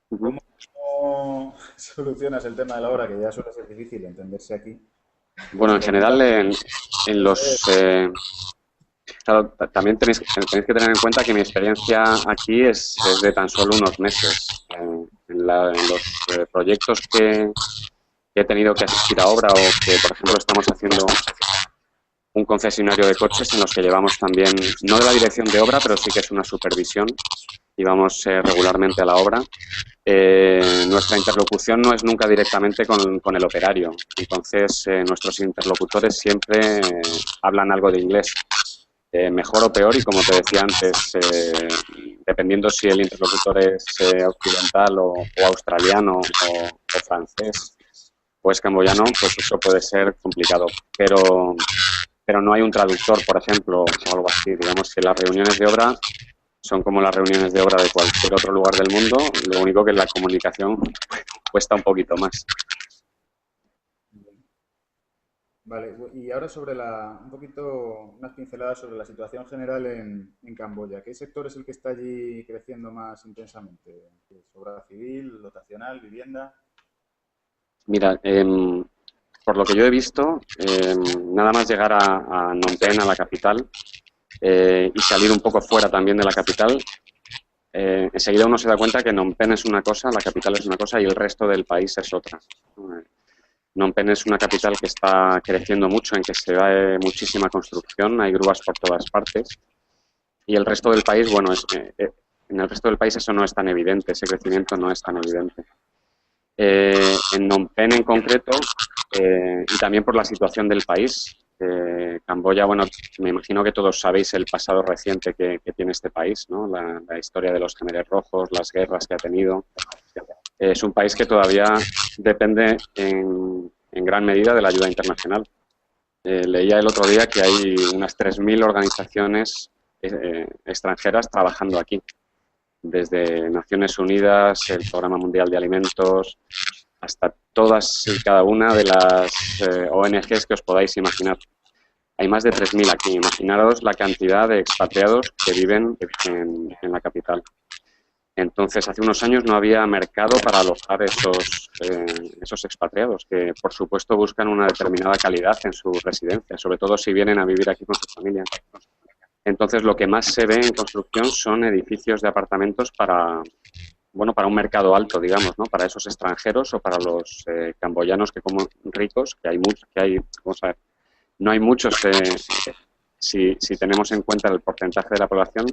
¿Cómo solucionas el tema de la obra, que ya suele ser difícil entenderse aquí? Bueno, en general, en los... claro, también tenéis que tener en cuenta que mi experiencia aquí es de tan solo unos meses. En los proyectos que he tenido que asistir a obra o que, por ejemplo, estamos haciendo un concesionario de coches en los que llevamos también, no de la dirección de obra, pero sí que es una supervisión y vamos regularmente a la obra. Nuestra interlocución no es nunca directamente con el operario. Entonces, nuestros interlocutores siempre hablan algo de inglés. Mejor o peor, y como te decía antes, dependiendo si el interlocutor es occidental o australiano o francés o es camboyano, pues eso puede ser complicado. Pero no hay un traductor, por ejemplo, o algo así. Digamos que las reuniones de obra son como las reuniones de obra de cualquier otro lugar del mundo, lo único que la comunicación cuesta un poquito más. Vale, y ahora sobre un poquito, unas pinceladas sobre la situación general en Camboya. ¿Qué sector es el que está allí creciendo más intensamente? ¿Obra civil, dotacional, vivienda? Mira, por lo que yo he visto, nada más llegar a Phnom Penh, a la capital, y salir un poco fuera también de la capital, enseguida uno se da cuenta que Phnom Penh es una cosa, la capital es una cosa y el resto del país es otra. Phnom Penh es una capital que está creciendo mucho, en que se ve muchísima construcción, hay grúas por todas partes. Y el resto del país, bueno, en el resto del país eso no es tan evidente, ese crecimiento no es tan evidente. En Phnom Penh en concreto, y también por la situación del país, Camboya, bueno, me imagino que todos sabéis el pasado reciente que tiene este país, ¿no? La historia de los Khmeres rojos, las guerras que ha tenido. Es un país que todavía depende en gran medida de la ayuda internacional. Leía el otro día que hay unas 3.000 organizaciones extranjeras trabajando aquí, desde Naciones Unidas, el Programa Mundial de Alimentos, hasta todas y cada una de las ONGs que os podáis imaginar. Hay más de 3.000 aquí. Imaginaros la cantidad de expatriados que viven en la capital. Entonces, hace unos años no había mercado para alojar esos expatriados, que por supuesto buscan una determinada calidad en su residencia, sobre todo si vienen a vivir aquí con sus familias. Entonces, lo que más se ve en construcción son edificios de apartamentos para un mercado alto, digamos, ¿no? Para esos extranjeros o para los camboyanos que como ricos, que hay muchos, vamos a ver, no hay muchos si tenemos en cuenta el porcentaje de la población,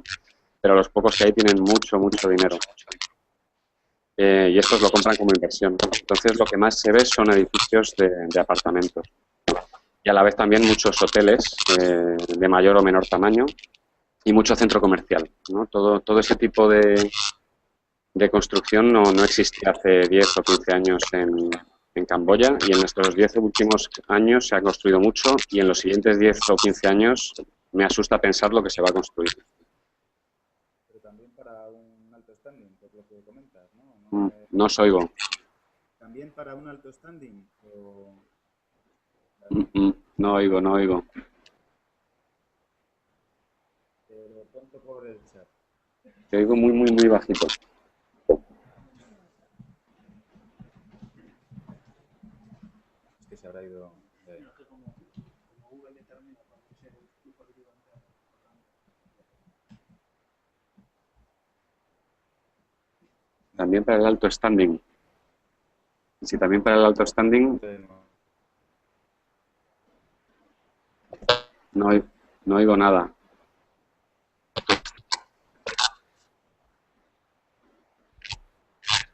pero los pocos que hay tienen mucho dinero. Y estos lo compran como inversión. Entonces, lo que más se ve son edificios de apartamentos. Y a la vez también muchos hoteles de mayor o menor tamaño y mucho centro comercial, ¿no? Todo ese tipo de construcción no existía hace 10 o 15 años en Camboya, y en estos 10 últimos años se ha construido mucho, y en los siguientes 10 o 15 años me asusta pensar lo que se va a construir. Pero también para un alto standing, por lo que comentas, ¿no? No os oigo. ¿También para un alto standing? No oigo. Pero pronto por el chat. Te oigo muy bajito. Es que se habrá ido... También para el alto standing. Si también para el alto standing... No oigo nada.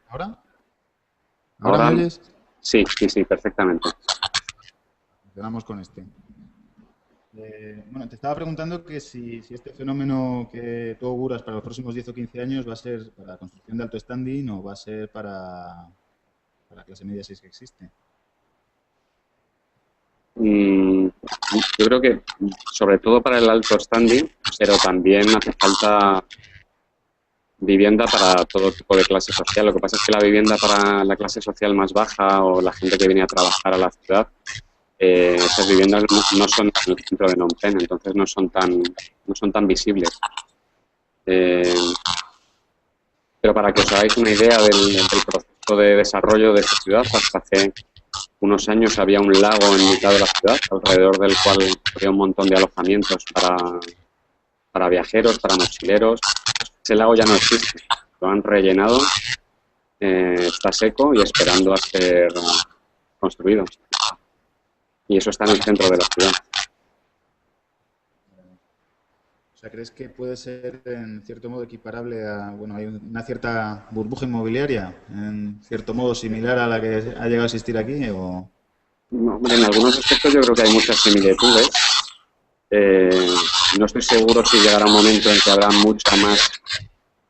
¿Ahora? Ahora, me oyes? sí, perfectamente. Funcionamos con este. Bueno, te estaba preguntando que si este fenómeno que tú auguras para los próximos 10 o 15 años va a ser para la construcción de alto standing o va a ser para clase media si es que existe. Yo creo que sobre todo para el alto standing, pero también hace falta vivienda para todo tipo de clase social. Lo que pasa es que la vivienda para la clase social más baja o la gente que viene a trabajar a la ciudad, esas viviendas no son en el centro de Phnom Penh, entonces no son tan visibles. Pero para que os hagáis una idea del proceso de desarrollo de esta ciudad, hasta hace unos años había un lago en mitad de la ciudad, alrededor del cual había un montón de alojamientos para viajeros, para mochileros. Ese lago ya no existe, lo han rellenado, está seco y esperando a ser construido. Y eso está en el centro de la ciudad. O sea, ¿crees que puede ser en cierto modo equiparable a, bueno, hay una cierta burbuja inmobiliaria, en cierto modo similar a la que ha llegado a existir aquí? ¿O? No, en algunos aspectos yo creo que hay muchas similitudes. No estoy seguro si llegará un momento en que habrá mucha más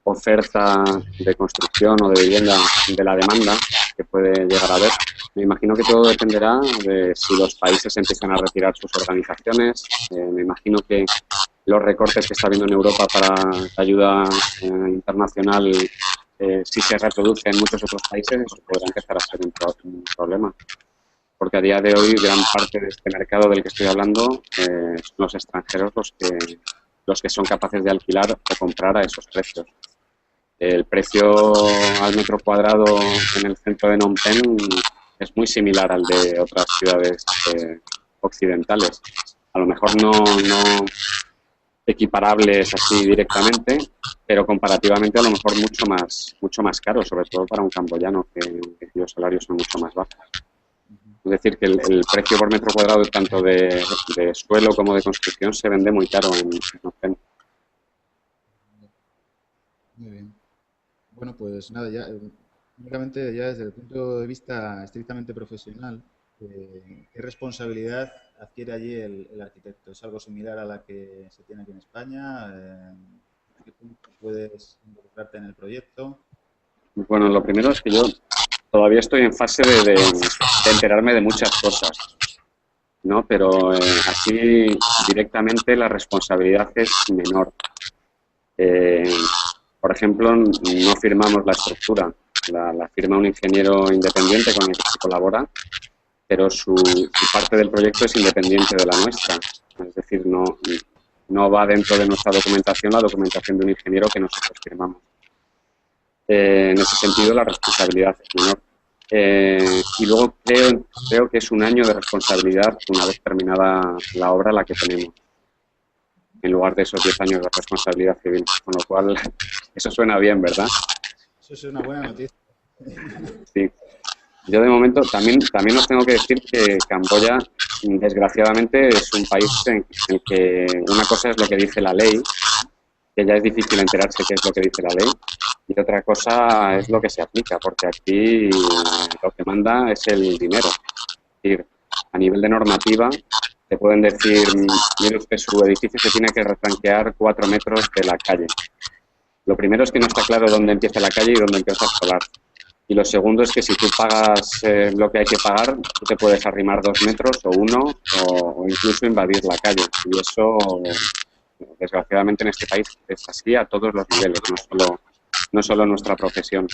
oferta de construcción o de vivienda de la demanda que puede llegar a haber. Me imagino que todo dependerá de si los países empiezan a retirar sus organizaciones. Me imagino que los recortes que está habiendo en Europa para ayuda internacional, si se reproduce en muchos otros países, eso podrá empezar a ser un problema. Porque a día de hoy gran parte de este mercado del que estoy hablando son los extranjeros los que son capaces de alquilar o comprar a esos precios. El precio al metro cuadrado en el centro de Phnom Penh es muy similar al de otras ciudades occidentales. A lo mejor no equiparables así directamente, pero comparativamente a lo mejor mucho más caro, sobre todo para un camboyano, que los salarios son mucho más bajos. Es decir, que el precio por metro cuadrado tanto de suelo como de construcción se vende muy caro en Phnom Penh. Muy bien. Bueno, pues nada, ya únicamente ya desde el punto de vista estrictamente profesional, ¿qué responsabilidad adquiere allí el arquitecto? ¿Es algo similar a la que se tiene aquí en España? ¿En qué punto puedes involucrarte en el proyecto? Bueno, lo primero es que yo todavía estoy en fase de enterarme de muchas cosas, ¿no? Pero así directamente la responsabilidad es menor. Por ejemplo, no firmamos la estructura, la firma un ingeniero independiente con el que se colabora, pero su parte del proyecto es independiente de la nuestra. Es decir, no va dentro de nuestra documentación la documentación de un ingeniero que nosotros firmamos. En ese sentido, la responsabilidad es menor. Y luego creo que es un año de responsabilidad una vez terminada la obra la que tenemos, en lugar de esos 10 años de responsabilidad civil. Con lo cual, eso suena bien, ¿verdad? Eso es una buena noticia. Sí. Yo de momento también os tengo que decir que Camboya, desgraciadamente, es un país en el que una cosa es lo que dice la ley, que ya es difícil enterarse qué es lo que dice la ley, y otra cosa es lo que se aplica, porque aquí lo que manda es el dinero. Es decir, a nivel de normativa, te pueden decir, mire usted, su edificio se tiene que retranquear 4 metros de la calle. Lo primero es que no está claro dónde empieza la calle y dónde empieza el solar. Y lo segundo es que si tú pagas lo que hay que pagar, tú te puedes arrimar 2 metros o 1 o incluso invadir la calle. Y eso, desgraciadamente en este país, es así a todos los niveles, no solo en nuestra profesión.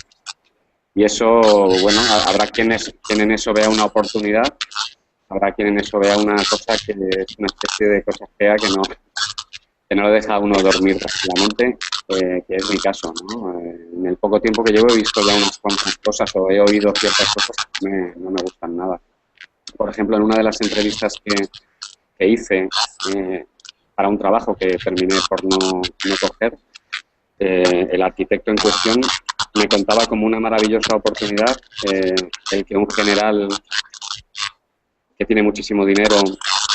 Y eso, bueno, habrá quienes en eso vea una oportunidad, habrá quien en eso vea una cosa que es una especie de cosa fea que no le deja a uno dormir tranquilamente, que es mi caso, ¿no? En el poco tiempo que llevo he visto ya unas cuantas cosas o he oído ciertas cosas que no me gustan nada. Por ejemplo, en una de las entrevistas que hice para un trabajo que terminé por no coger, el arquitecto en cuestión me contaba como una maravillosa oportunidad el que un general que tiene muchísimo dinero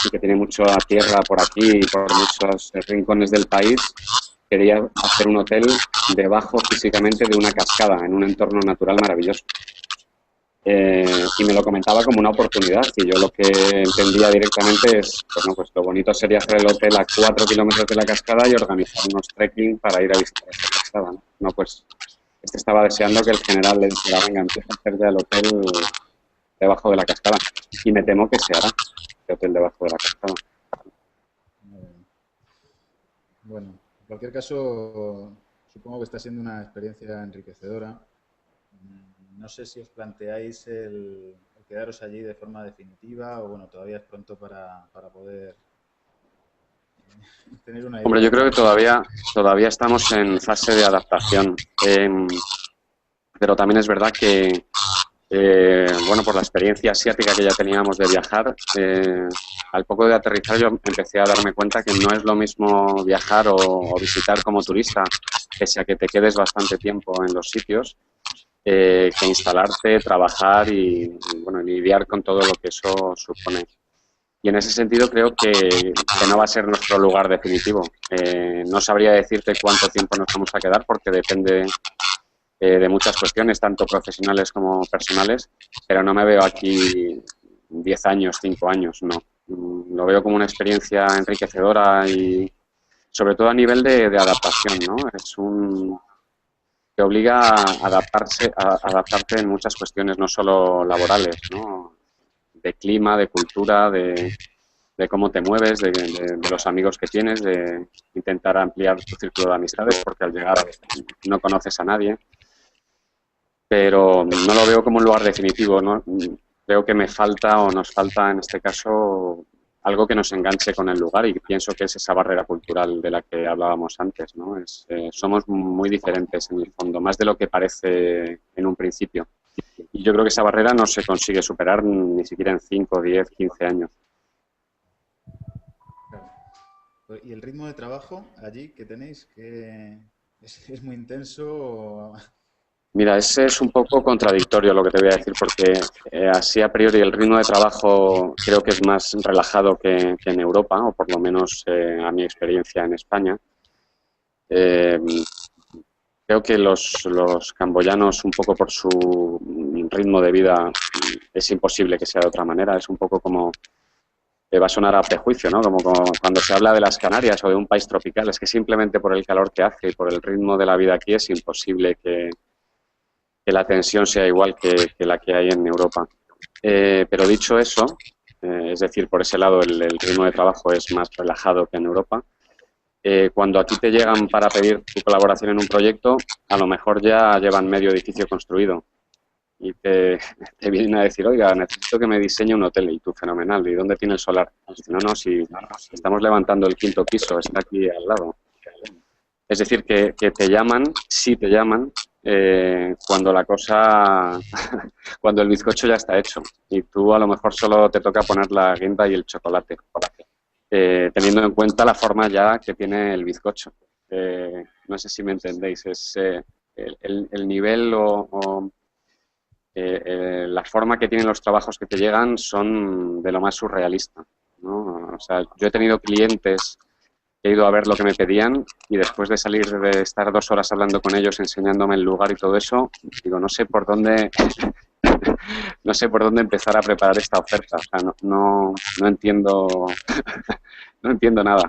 y que tiene mucha tierra por aquí y por muchos rincones del país, quería hacer un hotel debajo físicamente de una cascada, en un entorno natural maravilloso. Y me lo comentaba como una oportunidad, y yo lo que entendía directamente es, bueno, pues lo bonito sería hacer el hotel a 4 kilómetros de la cascada y organizar unos trekking para ir a visitar esa cascada, ¿no? No, pues este estaba deseando que el general le dijera, venga, empieza a hacer ya el hotel debajo de la cascada, y me temo que se hará el hotel debajo de la cascada. Bueno, en cualquier caso, supongo que está siendo una experiencia enriquecedora. No sé si os planteáis el quedaros allí de forma definitiva o, bueno, todavía es pronto para poder tener una idea. Hombre, yo creo que todavía estamos en fase de adaptación, pero también es verdad que, bueno, por la experiencia asiática que ya teníamos de viajar, al poco de aterrizar yo empecé a darme cuenta que no es lo mismo viajar o visitar como turista, pese a que te quedes bastante tiempo en los sitios, que instalarte, trabajar y bueno, lidiar con todo lo que eso supone. Y en ese sentido creo que no va a ser nuestro lugar definitivo. No sabría decirte cuánto tiempo nos vamos a quedar porque depende de muchas cuestiones, tanto profesionales como personales, pero no me veo aquí 10 años, 5 años, no. Lo veo como una experiencia enriquecedora y sobre todo a nivel de adaptación, ¿no? Te obliga a adaptarte en muchas cuestiones, no solo laborales, ¿no? De clima, de cultura, de cómo te mueves, de los amigos que tienes, de intentar ampliar tu círculo de amistades, porque al llegar no conoces a nadie. Pero no lo veo como un lugar definitivo, ¿no? Creo que me falta o nos falta en este caso algo que nos enganche con el lugar, y pienso que es esa barrera cultural de la que hablábamos antes, ¿no? Somos muy diferentes en el fondo, más de lo que parece en un principio. Y yo creo que esa barrera no se consigue superar ni siquiera en 5, 10, 15 años. ¿Y el ritmo de trabajo allí que tenéis? ¿Que es muy intenso? Mira, ese es un poco contradictorio lo que te voy a decir, porque así a priori el ritmo de trabajo creo que es más relajado que en Europa, o por lo menos a mi experiencia en España. Creo que los camboyanos, un poco por su ritmo de vida, es imposible que sea de otra manera. Es un poco como, va a sonar a prejuicio, ¿no? Como cuando se habla de las Canarias o de un país tropical, es que simplemente por el calor que hace y por el ritmo de la vida aquí es imposible que la tensión sea igual que la que hay en Europa. Pero dicho eso, es decir, por ese lado el ritmo de trabajo es más relajado que en Europa. Cuando aquí te llegan para pedir tu colaboración en un proyecto, a lo mejor ya llevan medio edificio construido y te vienen a decir, oiga, necesito que me diseñe un hotel. Y tú, fenomenal, ¿y dónde tiene el solar? No, si estamos levantando el 5.º piso, está aquí al lado. Es decir, que te llaman, sí te llaman, cuando la cosa, cuando el bizcocho ya está hecho y tú a lo mejor solo te toca poner la guinda y el chocolate, teniendo en cuenta la forma ya que tiene el bizcocho. No sé si me entendéis, es el nivel o la forma que tienen los trabajos que te llegan son de lo más surrealista, ¿no? O sea, yo he tenido clientes, he ido a ver lo que me pedían y después de salir de estar 2 horas hablando con ellos, enseñándome el lugar y todo eso, digo, no sé por dónde empezar a preparar esta oferta. O sea, no entiendo no entiendo nada.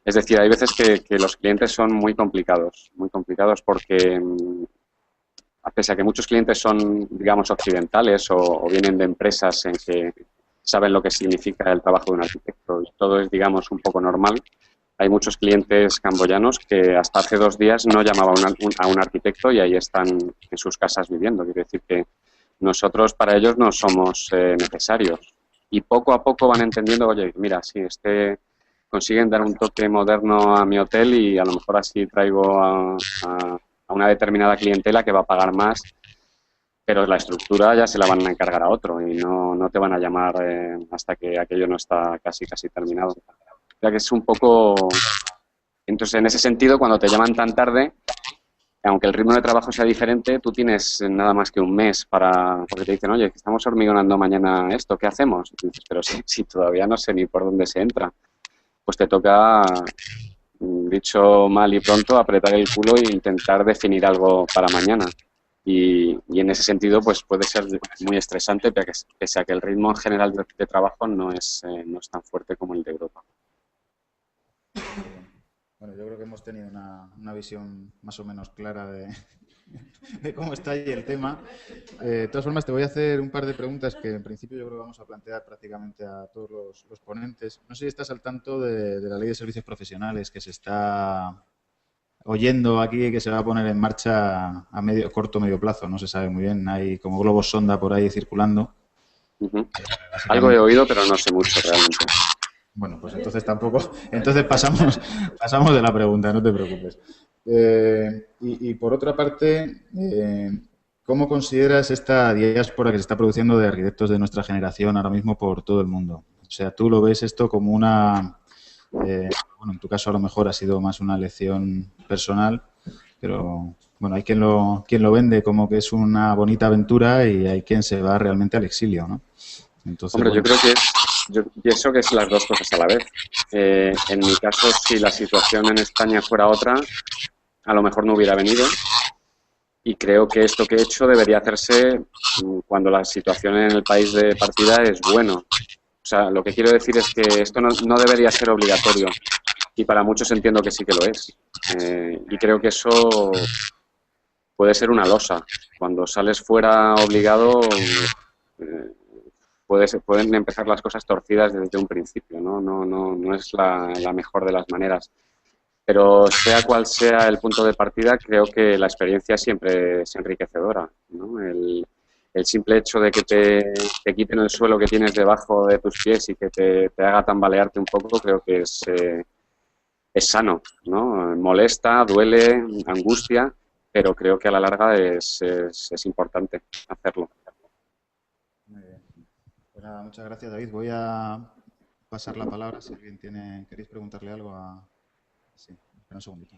Es decir, hay veces que los clientes son muy complicados porque pese a que muchos clientes son, digamos, occidentales o vienen de empresas en que saben lo que significa el trabajo de un arquitecto y todo es, digamos, un poco normal. Hay muchos clientes camboyanos que hasta hace 2 días no llamaban a un arquitecto y ahí están en sus casas viviendo. Quiere decir que nosotros para ellos no somos necesarios. Y poco a poco van entendiendo, oye, mira, sí, consiguen dar un toque moderno a mi hotel y a lo mejor así traigo a una determinada clientela que va a pagar más, pero la estructura ya se la van a encargar a otro y no te van a llamar hasta que aquello no está casi terminado. O sea que es un poco... Entonces, en ese sentido, cuando te llaman tan tarde, aunque el ritmo de trabajo sea diferente, tú tienes nada más que un mes porque te dicen, oye, que estamos hormigonando mañana esto, ¿qué hacemos? Y dices, pero si todavía no sé ni por dónde se entra. Pues te toca dicho mal y pronto, apretar el culo e intentar definir algo para mañana. Y en ese sentido pues puede ser muy estresante, pese a que el ritmo en general de trabajo no es tan fuerte como el de Europa. Bueno, yo creo que hemos tenido una visión más o menos clara de cómo está ahí el tema. De todas formas, te voy a hacer un par de preguntas que en principio yo creo que vamos a plantear prácticamente a todos los ponentes. No sé si estás al tanto de la Ley de Servicios Profesionales que se está oyendo aquí, que se va a poner en marcha a corto o medio plazo. No se sabe muy bien, hay como globos sonda por ahí circulando. Algo he oído, pero no sé mucho realmente. Bueno, pues entonces tampoco. Entonces pasamos de la pregunta, no te preocupes. Y por otra parte, ¿cómo consideras esta diáspora que se está produciendo de arquitectos de nuestra generación ahora mismo por todo el mundo? O sea, ¿tú lo ves esto como una... bueno, en tu caso a lo mejor ha sido más una lección personal, pero bueno, hay quien lo vende como que es una bonita aventura y hay quien se va realmente al exilio, ¿no? Entonces, hombre, bueno, yo pienso que es las dos cosas a la vez. En mi caso, si la situación en España fuera otra, a lo mejor no hubiera venido, y creo que esto que he hecho debería hacerse cuando la situación en el país de partida es bueno. O sea, lo que quiero decir es que esto no debería ser obligatorio, y para muchos entiendo que sí que lo es. Y creo que eso puede ser una losa. Cuando sales fuera obligado, pueden empezar las cosas torcidas desde un principio, ¿no? No es la mejor de las maneras. Pero sea cual sea el punto de partida, creo que la experiencia siempre es enriquecedora, ¿no? El simple hecho de que te quiten el suelo que tienes debajo de tus pies y que te haga tambalearte un poco, creo que es sano, ¿no? Molesta, duele, angustia, pero creo que a la larga es importante hacerlo. muy bien. Pues nada, muchas gracias, David. Voy a pasar la palabra si alguien queréis preguntarle algo a... Sí, espera un segundito.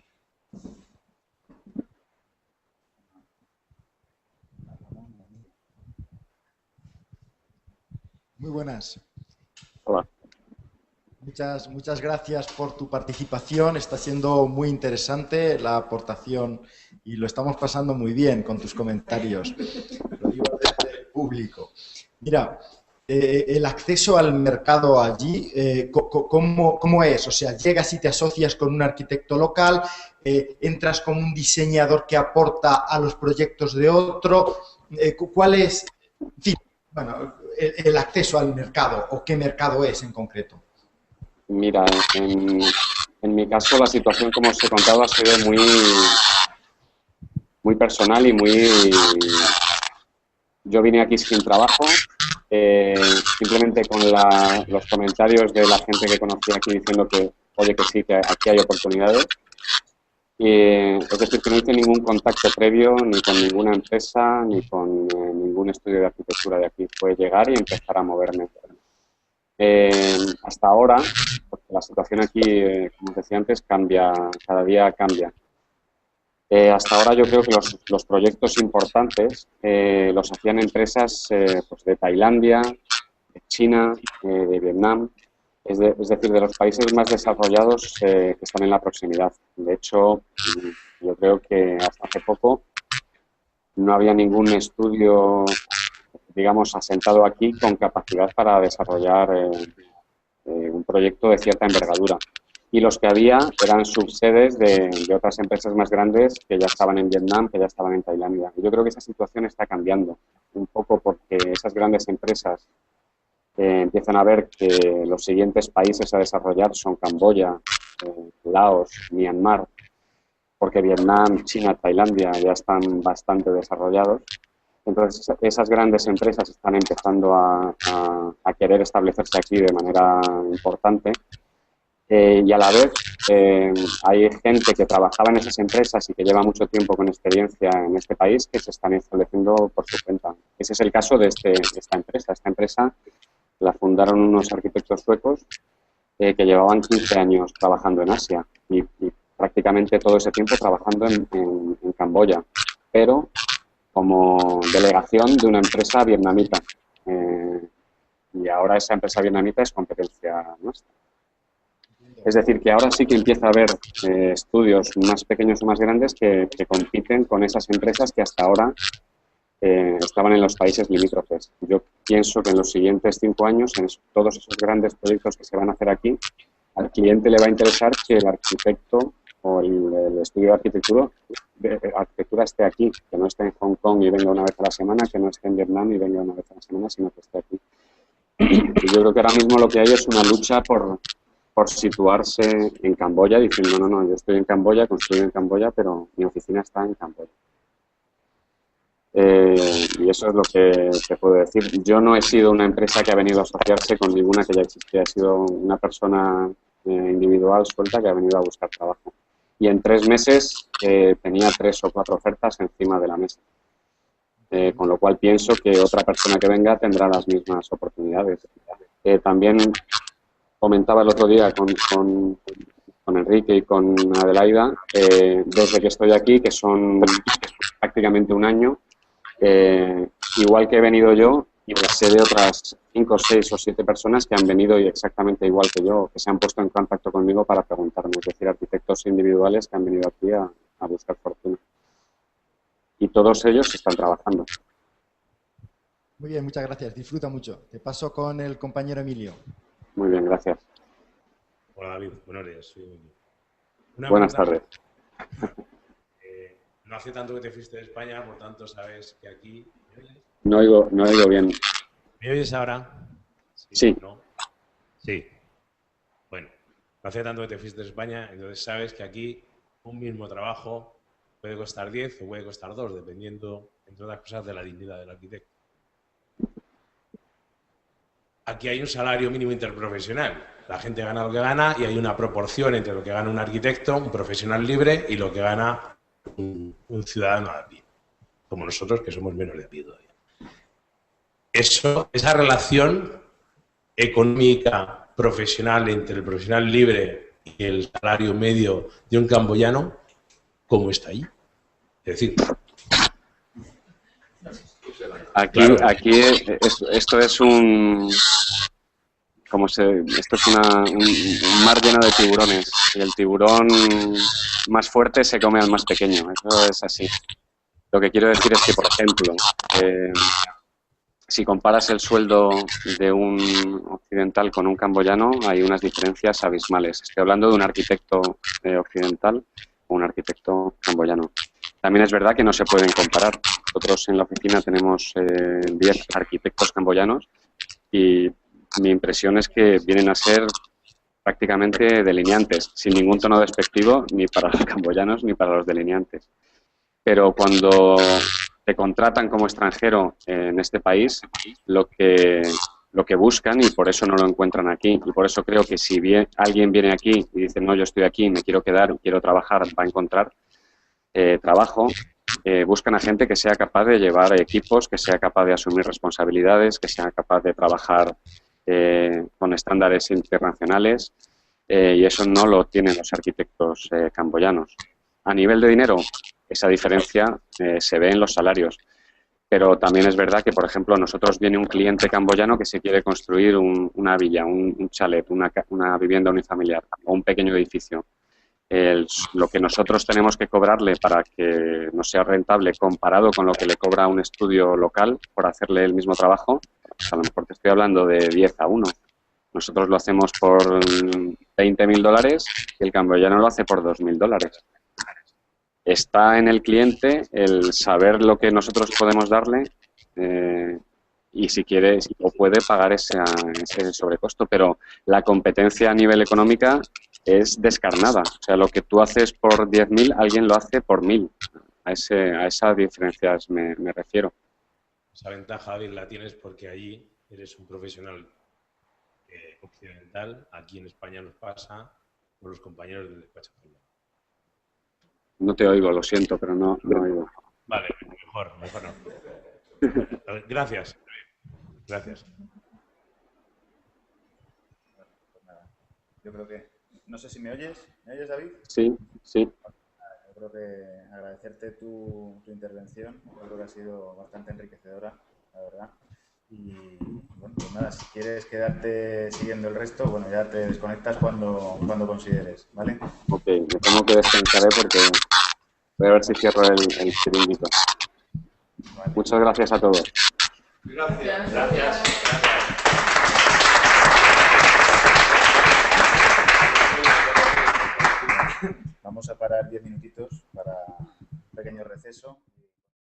Muy buenas. Hola. Muchas gracias por tu participación. Está siendo muy interesante la aportación y lo estamos pasando muy bien con tus comentarios. Lo digo desde el público. Mira, el acceso al mercado allí, ¿cómo es? O sea, llegas y te asocias con un arquitecto local, entras con un diseñador que aporta a los proyectos de otro. ¿Cuál es, en fin, bueno, el acceso al mercado o qué mercado es en concreto? Mira, en mi caso la situación, como os he contado, ha sido muy personal y Yo vine aquí sin trabajo, simplemente con los comentarios de la gente que conocía aquí diciendo que, oye, que sí, que aquí hay oportunidades. Es decir, que no hice ningún contacto previo ni con ninguna empresa ni con ningún estudio de arquitectura de aquí. Fue llegar y empezar a moverme. Hasta ahora, porque la situación aquí, como os decía antes, cambia, cada día cambia. Hasta ahora yo creo que los proyectos importantes los hacían empresas pues de Tailandia, de China, de Vietnam, es decir, de los países más desarrollados que están en la proximidad. De hecho, yo creo que hasta hace poco no había ningún estudio, digamos, asentado aquí con capacidad para desarrollar un proyecto de cierta envergadura. Y los que había eran subsedes de otras empresas más grandes que ya estaban en Vietnam, que ya estaban en Tailandia. Y yo creo que esa situación está cambiando un poco porque esas grandes empresas empiezan a ver que los siguientes países a desarrollar son Camboya, Laos, Myanmar, porque Vietnam, China, Tailandia ya están bastante desarrollados. Entonces, esas grandes empresas están empezando a querer establecerse aquí de manera importante. Y a la vez hay gente que trabajaba en esas empresas y que lleva mucho tiempo con experiencia en este país que se están estableciendo por su cuenta. Ese es el caso de esta empresa. Esta empresa la fundaron unos arquitectos suecos que llevaban 15 años trabajando en Asia y prácticamente todo ese tiempo trabajando en Camboya, pero como delegación de una empresa vietnamita. Y ahora esa empresa vietnamita es competencia nuestra. Es decir, que ahora sí que empieza a haber estudios más pequeños o más grandes que compiten con esas empresas que hasta ahora estaban en los países limítrofes. Yo pienso que en los siguientes 5 años, en todos esos grandes proyectos que se van a hacer aquí, al cliente le va a interesar que el arquitecto o el estudio de arquitectura esté aquí, que no esté en Hong Kong y venga una vez a la semana, que no esté en Vietnam y venga una vez a la semana, sino que esté aquí. Y yo creo que ahora mismo lo que hay es una lucha por situarse en Camboya, diciendo, no, yo estoy en Camboya, construyo en Camboya, pero mi oficina está en Camboya. Y eso es lo que te puedo decir. Yo no he sido una empresa que ha venido a asociarse con ninguna que ya existía. He sido una persona individual, suelta, que ha venido a buscar trabajo. Y en 3 meses tenía 3 o 4 ofertas encima de la mesa. Con lo cual pienso que otra persona que venga tendrá las mismas oportunidades. También comentaba el otro día con Enrique y con Adelaida, desde que estoy aquí, que son prácticamente 1 año, igual que he venido yo, y sé de otras 5, 6 o 7 personas que han venido exactamente igual que yo, que se han puesto en contacto conmigo para preguntarme, es decir, arquitectos individuales que han venido aquí a buscar fortuna. Y todos ellos están trabajando. Muy bien, muchas gracias. Disfruta mucho. Te paso con el compañero Emilio. Muy bien, gracias. Hola David, buenos días. Soy Emilio. Buenas tardes. No hace tanto que te fuiste de España, por tanto sabes que aquí... ¿Me oyes? No oigo bien. ¿Me oyes ahora? Sí. ¿No? Sí. Bueno, no hace tanto que te fuiste de España, entonces sabes que aquí un mismo trabajo puede costar 10 o puede costar 2, dependiendo, entre otras cosas, de la dignidad del arquitecto. Aquí hay un salario mínimo interprofesional. La gente gana lo que gana y hay una proporción entre lo que gana un arquitecto, un profesional libre, y lo que gana un ciudadano de a pie, como nosotros, que somos menos de a pie todavía. Esa relación económica profesional entre el profesional libre y el salario medio de un camboyano, ¿cómo está ahí? Es decir... Aquí esto es un... esto es un mar lleno de tiburones y el tiburón más fuerte se come al más pequeño, eso es así. Lo que quiero decir es que, por ejemplo, si comparas el sueldo de un occidental con un camboyano, hay unas diferencias abismales. Estoy hablando de un arquitecto occidental o un arquitecto camboyano. También es verdad que no se pueden comparar. Nosotros en la oficina tenemos 10 arquitectos camboyanos y mi impresión es que vienen a ser prácticamente delineantes, sin ningún tono despectivo ni para los camboyanos ni para los delineantes. Pero cuando te contratan como extranjero en este país, lo que buscan, y por eso no lo encuentran aquí, y por eso creo que si alguien viene aquí y dice, no, yo estoy aquí, me quiero quedar, quiero trabajar, va a encontrar trabajo. Buscan a gente que sea capaz de llevar equipos, que sea capaz de asumir responsabilidades, que sea capaz de trabajar con estándares internacionales, y eso no lo tienen los arquitectos camboyanos. A nivel de dinero, esa diferencia se ve en los salarios, pero también es verdad que, por ejemplo, a nosotros viene un cliente camboyano que se quiere construir una villa, un chalet, una vivienda unifamiliar o un pequeño edificio. Lo que nosotros tenemos que cobrarle para que nos sea rentable comparado con lo que le cobra un estudio local por hacerle el mismo trabajo, pues a lo mejor te estoy hablando de 10 a 1. Nosotros lo hacemos por $20.000 y el camboyano lo hace por $2.000. Está en el cliente el saber lo que nosotros podemos darle y si quiere o puede pagar ese sobrecosto, pero la competencia a nivel económica es descarnada. O sea, lo que tú haces por 10.000, alguien lo hace por 1.000. A esas diferencias me refiero. Esa ventaja, David, la tienes porque allí eres un profesional occidental. Aquí en España nos pasa con los compañeros del despacho. No te oigo, lo siento, pero no oigo. Vale, mejor no. Gracias. Gracias. Yo creo que... No sé si me oyes. ¿Me oyes, David? Sí. Yo creo que agradecerte tu intervención. Yo creo que ha sido bastante enriquecedora, la verdad. Y bueno, pues nada, si quieres quedarte siguiendo el resto, bueno, ya te desconectas cuando consideres, ¿vale? Ok, me temo que descansaré porque voy a ver si cierro el chiringuito. Vale. Muchas gracias a todos. Gracias. Vamos a parar 10 minutitos para un pequeño receso.